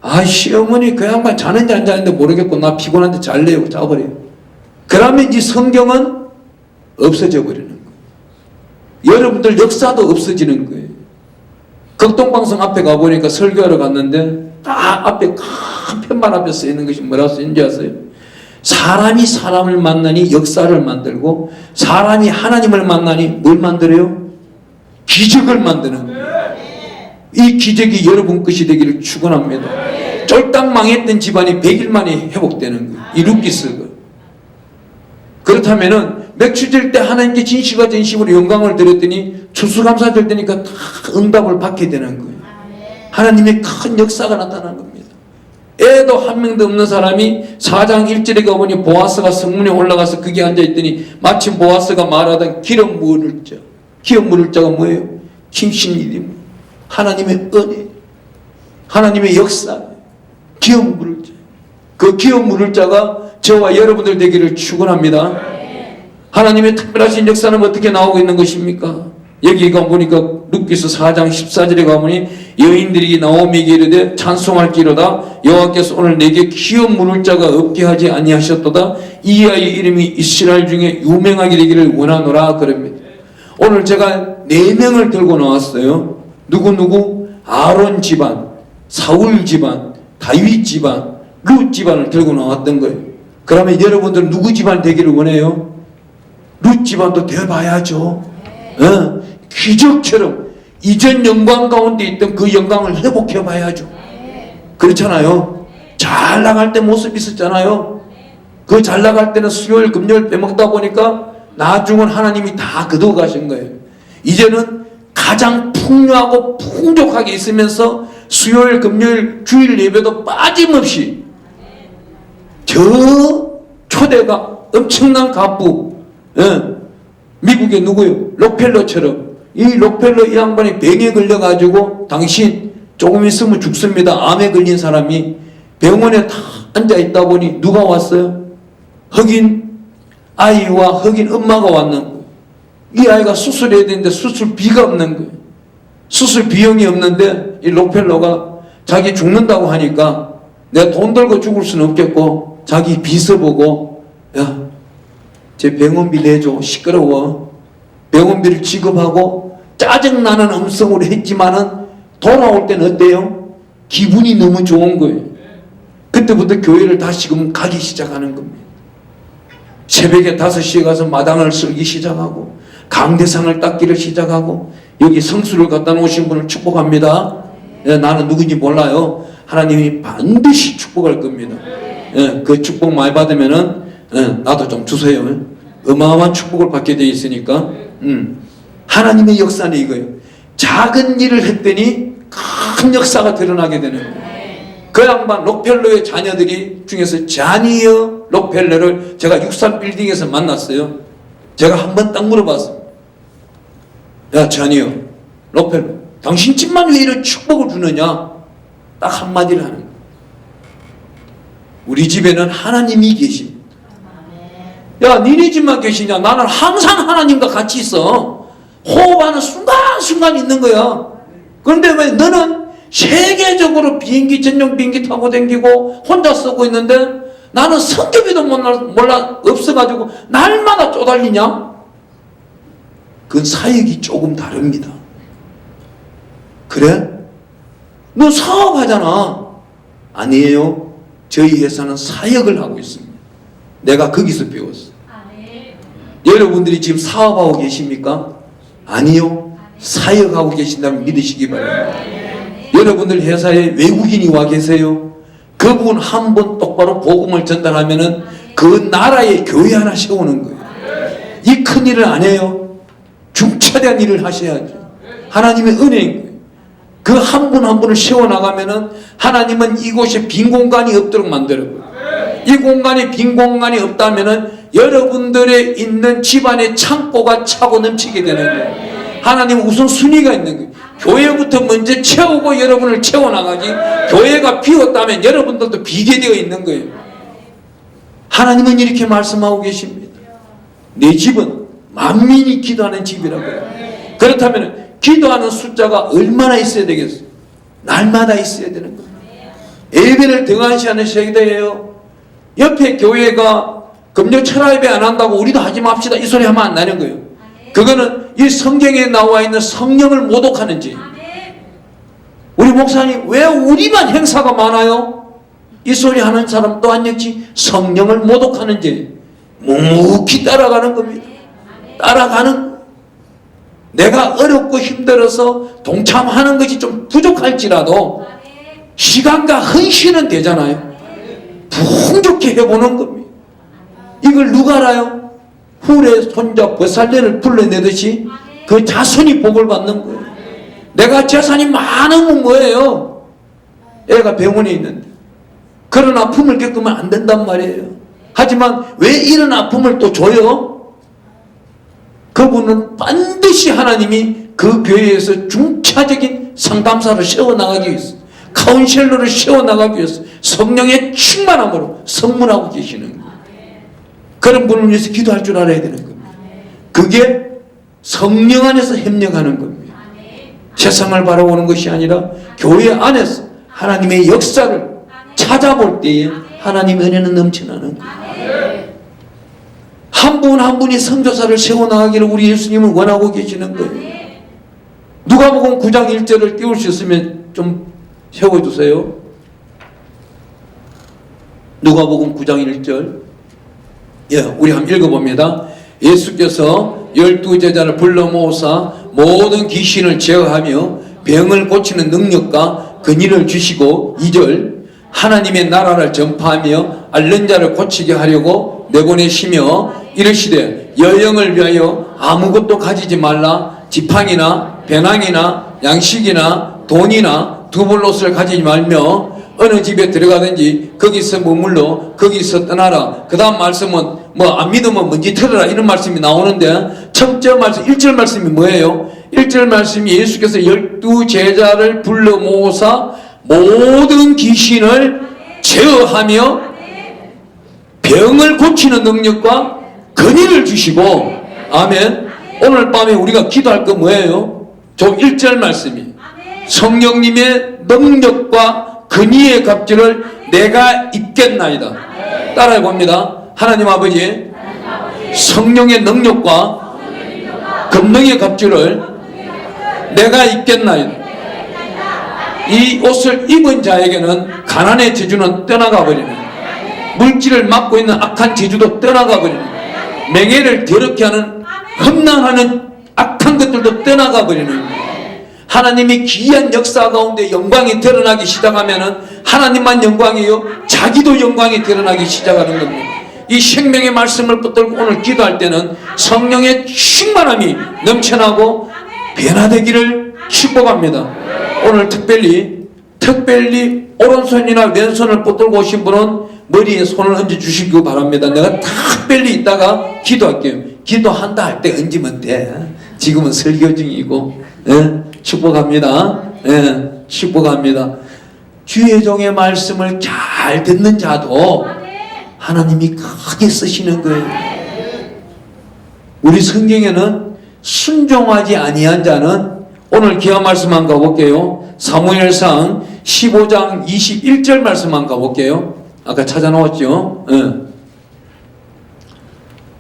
아, 시어머니 그 양반 자는지 안 자는지 모르겠고 나 피곤한데 잘래요. 자버려요. 그러면 이 성경은 없어져 버리는 거예요. 여러분들 역사도 없어지는 거예요. 극동방송 앞에 가보니까 설교하러 갔는데 딱 앞에 큰 편만 앞에 쓰이는 것이 뭐라고 쓰인지 아세요? 사람이 사람을 만나니 역사를 만들고 사람이 하나님을 만나니 뭘 만들어요? 기적을 만드는 거예요. 이 기적이 여러분 것이 되기를 축원합니다. 쫄딱 망했던 집안이 100일 만에 회복되는 거예요. 이 룻기스가. 그렇다면은 맥추절 때 하나님께 진실과 진심으로 영광을 드렸더니 추수감사절 때니까 다 응답을 받게 되는 거예요. 하나님의 큰 역사가 나타나는 겁니다. 애도 한 명도 없는 사람이 4장 1절에 가보니 보아스가 성문에 올라가서 거기 앉아있더니 마침 보아스가 말하던 기름 부을 자. 기름 부을 자가 뭐예요? 킹신일이 하나님의 은혜, 하나님의 역사, 기름 부을 자. 그 기름 부을 자가 저와 여러분들 되기를 축원합니다. 하나님의 특별하신 역사는 어떻게 나오고 있는 것입니까? 여기 가보니까 룻기서 4장 14절에 가보니 여인들이 나오미에게 이르되 찬송할기로다 여호와께서 오늘 내게 기업 물을 자가 없게 하지 아니하셨도다 이 아이의 이름이 이스라엘 중에 유명하게 되기를 원하노라 그럽니다. 오늘 제가 4명을 들고 나왔어요. 누구? 아론 집안, 사울 집안, 다윗 집안, 룻 집안을 들고 나왔던 거예요. 그러면 여러분들은 누구 집안 되기를 원해요? 룻 집안도 되어봐야죠. 기적처럼 이전 영광 가운데 있던 그 영광을 회복해 봐야죠. 그렇잖아요. 잘 나갈 때 모습 있었잖아요. 그 잘 나갈 때는 수요일 금요일 빼먹다 보니까 나중은 하나님이 다 거두어 가신 거예요. 이제는 가장 풍요하고 풍족하게 있으면서 수요일 금요일 주일 예배도 빠짐없이 저 초대가 엄청난 갑부, 미국의 누구요? 록펠러처럼 이 록펠러 이 양반이 병에 걸려가지고 당신 조금 있으면 죽습니다. 암에 걸린 사람이 병원에 다 앉아있다 보니 누가 왔어요? 흑인 아이와 흑인 엄마가 왔는 거예요. 이 아이가 수술해야 되는데 수술비가 없는 거예요. 수술 비용이 없는데 이 록펠러가 자기 죽는다고 하니까 내가 돈 들고 죽을 수는 없겠고 자기 비서 보고 야, 제 병원비 내줘. 시끄러워. 병원비를 지급하고 짜증나는 음성으로 했지만은 돌아올 때는 어때요? 기분이 너무 좋은 거예요. 그때부터 교회를 다시금 가기 시작하는 겁니다. 새벽에 5시에 가서 마당을 쓸기 시작하고 강대상을 닦기를 시작하고 여기 성수를 갖다 놓으신 분을 축복합니다. 나는 누군지 몰라요. 하나님이 반드시 축복할 겁니다. 그 축복 많이 받으면은 나도 좀 주세요. 어마어마한 축복을 받게 돼 있으니까. 하나님의 역사는 이거예요. 작은 일을 했더니 큰 역사가 드러나게 되는 거예요. 그 양반 록펠러의 자녀들이 중에서 자니어 록펠러를 제가 63빌딩에서 만났어요. 제가 한 번 딱 물어봤어요. 야, 자니어 록펠러, 당신 집만 왜 이런 축복을 주느냐? 딱 한마디를 하는 거예요. 우리 집에는 하나님이 계십니다. 야, 니네 집만 계시냐? 나는 항상 하나님과 같이 있어. 호흡하는 순간순간 있는 거야. 그런데 왜 너는 세계적으로 비행기 전용 비행기 타고 다니고 혼자 쓰고 있는데 나는 성경에도 몰라 없어가지고 날마다 쪼달리냐? 그건 사역이 조금 다릅니다. 그래? 너 사업하잖아. 아니에요. 저희 회사는 사역을 하고 있습니다. 내가 거기서 배웠어. 여러분들이 지금 사업하고 계십니까? 아니요. 사역하고 계신다면 믿으시기 바랍니다. 여러분들 회사에 외국인이 와 계세요. 그분 한 번 똑바로 복음을 전달하면은 그 나라에 교회 하나 세우는 거예요. 이 큰 일을 안 해요. 중차대한 일을 하셔야죠. 하나님의 은혜인 거예요. 그 한 분 한 분을 세워나가면은 하나님은 이곳에 빈 공간이 없도록 만들어요. 이 공간에 빈 공간이 없다면은 여러분들의 있는 집안의 창고가 차고 넘치게 되는 거예요. 하나님은 우선 순위가 있는 거예요. 교회부터 먼저 채우고 여러분을 채워나가지, 교회가 비었다면 여러분들도 비게 되어 있는 거예요. 하나님은 이렇게 말씀하고 계십니다. 내 집은 만민이 기도하는 집이라고요. 그렇다면 기도하는 숫자가 얼마나 있어야 되겠어요? 날마다 있어야 되는 거예요. 예배를 등한시하는 세대예요. 옆에 교회가 금요 철야 예배 안 한다고 우리도 하지 맙시다 이 소리 하면 안 나는 거예요. 그거는 이 성경에 나와 있는 성령을 모독하는 죄. 우리 목사님 왜 우리만 행사가 많아요? 이 소리 하는 사람 또한 역시 성령을 모독하는 죄. 묵묵히 따라가는 겁니다. 따라가는. 내가 어렵고 힘들어서 동참하는 것이 좀 부족할지라도 시간과 헌신은 되잖아요. 풍족히 해보는 겁니다. 이걸 누가 알아요? 훌의 손자 버살레를 불러내듯이 그 자손이 복을 받는 거예요. 내가 재산이 많으면 뭐예요? 애가 병원에 있는데 그런 아픔을 겪으면 안 된단 말이에요. 하지만 왜 이런 아픔을 또 줘요? 그분은 반드시 하나님이 그 교회에서 중차적인 상담사를 세워나가기 위해서, 카운셀러를 세워나가기 위해서 성령의 충만함으로 선물하고 계시는 거예요. 그런 분을 위해서 기도할 줄 알아야 되는 겁니다. 그게 성령 안에서 협력하는 겁니다. 세상을 바라보는 것이 아니라 교회 안에서 하나님의 역사를 찾아볼 때에 하나님의 은혜는 넘쳐나는 거예요. 한 분 한 분이 선교사를 세워나가기를 우리 예수님은 원하고 계시는 거예요. 누가복음 9장 1절을 띄울 수 있으면 좀 세워주세요. 누가복음 9장 1절. 예, 우리 한번 읽어봅니다. 예수께서 12제자를 불러 모으사 모든 귀신을 제어하며 병을 고치는 능력과 근위를 주시고 2절 하나님의 나라를 전파하며 앓는 자를 고치게 하려고 내보내시며 이르시되 여행을 위하여 아무것도 가지지 말라. 지팡이나 배낭이나 양식이나 돈이나 두벌옷을 가지지 말며 어느 집에 들어가든지 거기서 머물러 거기서 떠나라. 그 다음 말씀은 뭐 안 믿으면 먼지 털어라 이런 말씀이 나오는데 첫째 말씀 1절 말씀이 뭐예요? 1절 말씀이 예수께서 12제자를 불러 모으사 모든 귀신을 제어하며 병을 고치는 능력과 근위를 주시고 아멘. 오늘 밤에 우리가 기도할 거 뭐예요? 좀 1절 말씀이 성령님의 능력과 근위의 갑질을 내가 입겠나이다. 따라해 봅니다. 하나님 아버지 성령의 능력과 권능의 갑질을 내가 입겠나이다. 이 옷을 입은 자에게는 가난의 저주는 떠나가 버리는, 물질을 맡고 있는 악한 저주도 떠나가 버리는, 명예를 더럽게 하는 험난하는 악한 것들도 떠나가 버리는, 하나님이 기이한 역사 가운데 영광이 드러나기 시작하면은 하나님만 영광이요 자기도 영광이 드러나기 시작하는 겁니다. 이 생명의 말씀을 붙들고 오늘 기도할 때는 성령의 충만함이 넘쳐나고 변화되기를 축복합니다. 오늘 특별히 오른손이나 왼손을 붙들고 오신 분은 머리에 손을 얹어 주시기 바랍니다. 내가 특별히 이따가 기도할게요. 기도한다 할 때 얹으면 돼. 지금은 설교 중이고. 축복합니다. 축복합니다. 주의 종의 말씀을 잘 듣는 자도 하나님이 크게 쓰시는 거예요. 우리 성경에는 순종하지 아니한 자는, 오늘 기한 말씀만 가볼게요. 사무엘상 15장 21절 말씀만 가볼게요. 아까 찾아놓았죠.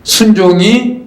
순종이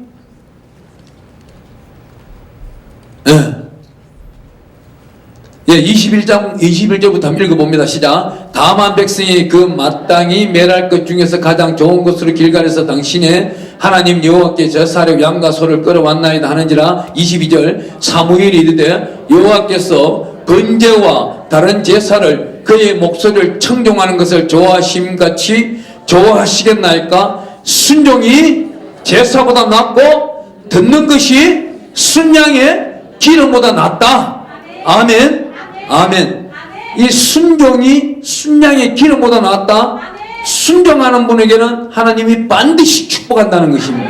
예, 21절부터 한번 읽어봅니다. 시작. 다만 백성이 그 마땅히 멸할 것 중에서 가장 좋은 것으로 길갈에서 당신의 하나님 여호와께 제사로 양과 소를 끌어왔나이다 하는지라. 22절. 사무엘이 이르되 여호와께서 번제와 다른 제사를 그의 목소리를 청종하는 것을 좋아하심같이 좋아하시겠나이까. 순종이 제사보다 낫고 듣는 것이 순양의 기름보다 낫다. 아멘. 아멘. 이 순종이 순양의 기름보다 낫다. 순종하는 분에게는 하나님이 반드시 축복한다는 것입니다.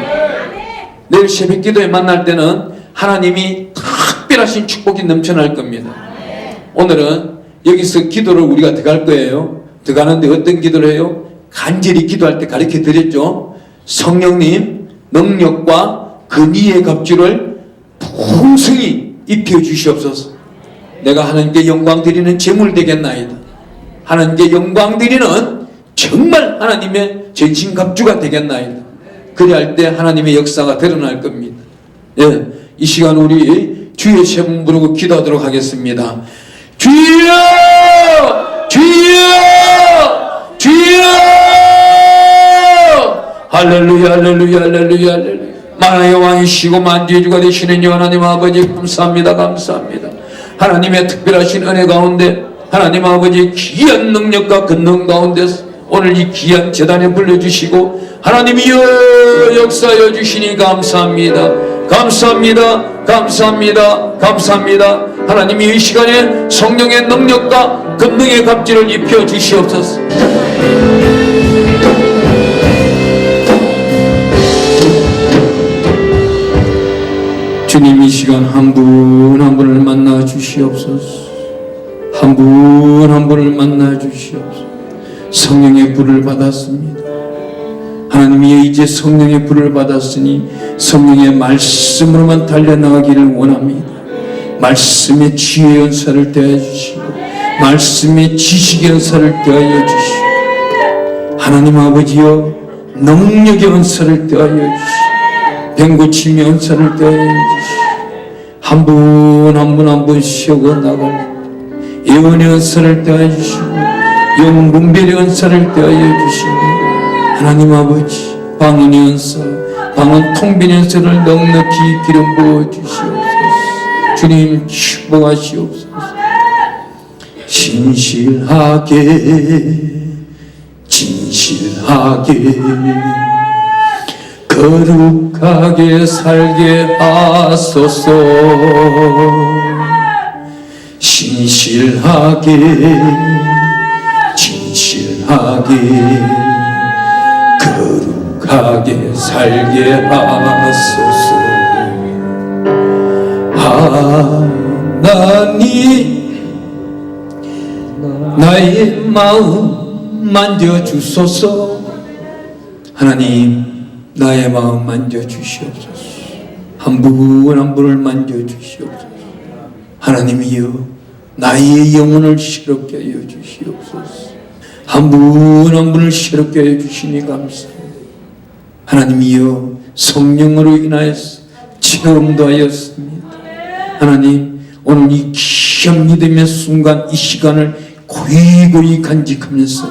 내일 새벽 기도에 만날 때는 하나님이 특별하신 축복이 넘쳐날 겁니다. 오늘은 여기서 기도를 우리가 들어갈 거예요. 들어가는데 어떤 기도를 해요? 간절히 기도할 때 가르쳐 드렸죠. 성령님 능력과 근위의 갑주를 풍성히 입혀 주시옵소서. 내가 하나님께 영광 드리는 제물 되겠나이다. 하나님께 영광 드리는 정말 하나님의 전신갑주가 되겠나이다. 그리 할 때 하나님의 역사가 드러날 겁니다. 예, 이 시간 우리 주의 세 분 부르고 기도하도록 하겠습니다. 주여! 주여! 주여! 할렐루야 할렐루야 할렐루야 할렐루야. 만화의 왕이시고 만주의 주가 되시는 하나님 아버지 감사합니다. 감사합니다. 하나님의 특별하신 은혜 가운데 하나님 아버지 귀한 능력과 권능 가운데서 오늘 이 귀한 제단에 불러주시고 하나님이여 역사하여 주시니 감사합니다. 감사합니다. 감사합니다. 감사합니다. 하나님이 이 시간에 성령의 능력과 권능의 갑질을 입혀 주시옵소서. 주님 이 시간 한 분 한 분을 만나 주시옵소서. 한 분 한 분을 만나 주시옵소서. 성령의 불을 받았습니다. 하나님이 이제 성령의 불을 받았으니 성령의 말씀으로만 달려나가기를 원합니다. 말씀의 지혜의 은사를 더해 주시고 말씀의 지식의 은사를 더하여 주시고 하나님 아버지여 능력의 은사를 더하여 주시고 병고침의 은사를 더하여 주시고 한 분 한 분 한 분 쉬어가 나갈 예언의 은사를 더하여 주시고 영분별의 은사를 더하여 주시며 하나님 아버지 방언의 은사, 방언 통변의 은사를 넉넉히 기름 부어 주시옵소서. 주님 축복하시옵소서. 신실하게 진실하게 거룩하게 살게 하소서. 신실하게 진실하게 거룩하게 살게 하소서. 하나님 나의 마음 만져주소서. 하나님 나의 마음 만져주시옵소서. 한 분 한 분을 만져주시옵소서. 하나님이여 나의 영혼을 새롭게 하여 주시옵소서. 한 분 한 분을 새롭게 하여 주시니 감사합니다. 하나님이여 성령으로 인하여서 체험도 하였습니다. 하나님 오늘 이 귀한 믿음의 순간 이 시간을 고이고이 간직하면서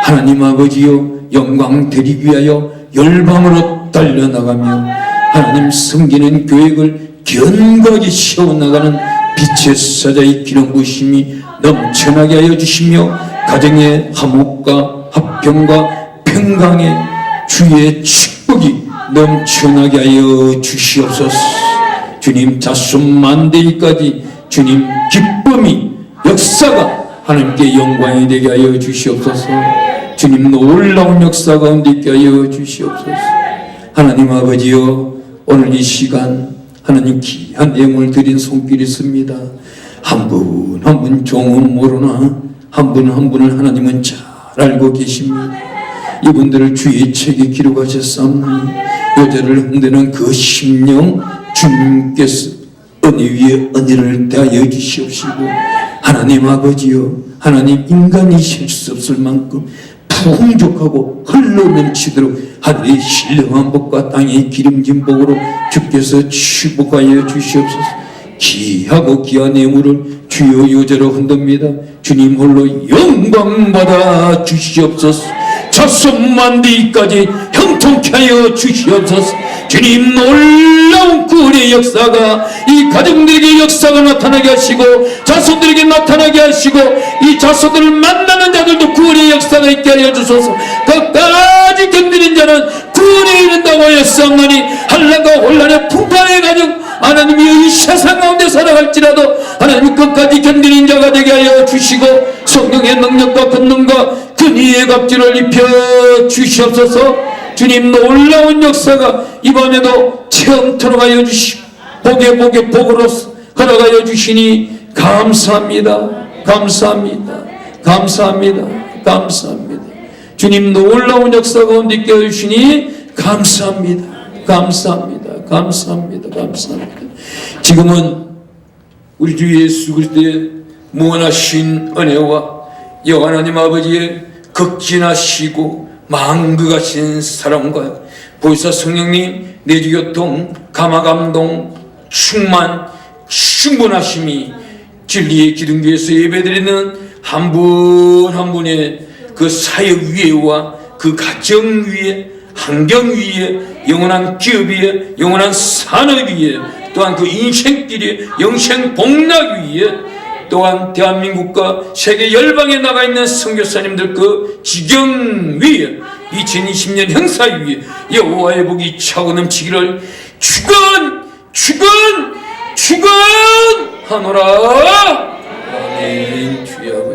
하나님 아버지여 영광 드리기 위하여 열방으로 달려나가며 하나님 섬기는 계획을 견고하게 세워나가는 빛의 사자의 기름 부으심이 넘쳐나게 하여 주시며 가정의 화목과 화평과 평강의 주의 축복이 넘쳐나게 하여 주시옵소서. 주님 자손 만대기까지 주님 기쁨이 역사가 하나님께 영광이 되게 하여 주시옵소서. 주님 놀라운 역사 가운데 있게 하여 주시옵소서. 하나님 아버지여 오늘 이 시간 하나님 귀한 내용을 드린 손길이 있습니다. 한 분 한 분 종은 모르나 한 분 한 분을 하나님은 잘 알고 계십니다. 이분들을 주의 책에 기록하셨사오니 여자를 흔드는 그 심령 주님께서 은혜 위에 은혜를 더하여 주시옵시고 하나님 아버지여 하나님 인간이 실 수 없을 만큼 풍족하고 흘러넘치도록 하늘의 신령한 복과 땅의 기름진 복으로 주께서 축복하여 주시옵소서. 귀하고 귀한 예물을 주여 여자로 흔듭니다. 주님 홀로 영광 받아 주시옵소서. 자손 만대기까지 형통케 하여 주시옵소서. 주님 놀라운 구원의 역사가 이 가정들에게 역사가 나타나게 하시고 자손들에게 나타나게 하시고 이 자손들을 만나는 자들도 구원의 역사가 있게 하여 주소서. 끝까지 견디는 자는 구원에 이른다고 하였사오니 한란과 혼란의 풍파의 가정 하나님이 이 세상 가운데 살아갈지라도 하나님 끝까지 견디는 자가 되게 하여 주시고 성령의 능력과 권능과 근위의 갑주를 입혀 주시옵소서. 주님 놀라운 역사가 이 밤에도 체험토록 하여 주시고 복의 복으로 걸어가여 주시니 감사합니다. 감사합니다. 감사합니다. 감사합니다. 주님 놀라운 역사 가운데 있게 해주시니 감사합니다. 감사합니다. 감사합니다. 감사합니다. 지금은 우리 주 예수 그리스도의 무한하신 은혜와 여호와 하나님 아버지의 극진하시고 망극하신 사랑과 보혜사 성령님 내주교통 감화감동 충만 충분하심이 진리의 기둥교에서 예배드리는 한 분 한 분의 그 사역 위에와 그 가정 위에 환경 위에 영원한 기업 위에 영원한 산업 위에 또한 그 인생길에 영생 복락 위에 또한 대한민국과 세계 열방에 나가 있는 선교사님들 그 지경 위에 2020년 행사 위에 여호와의 복이 차고 넘치기를 축원하노라. 아멘. 주여.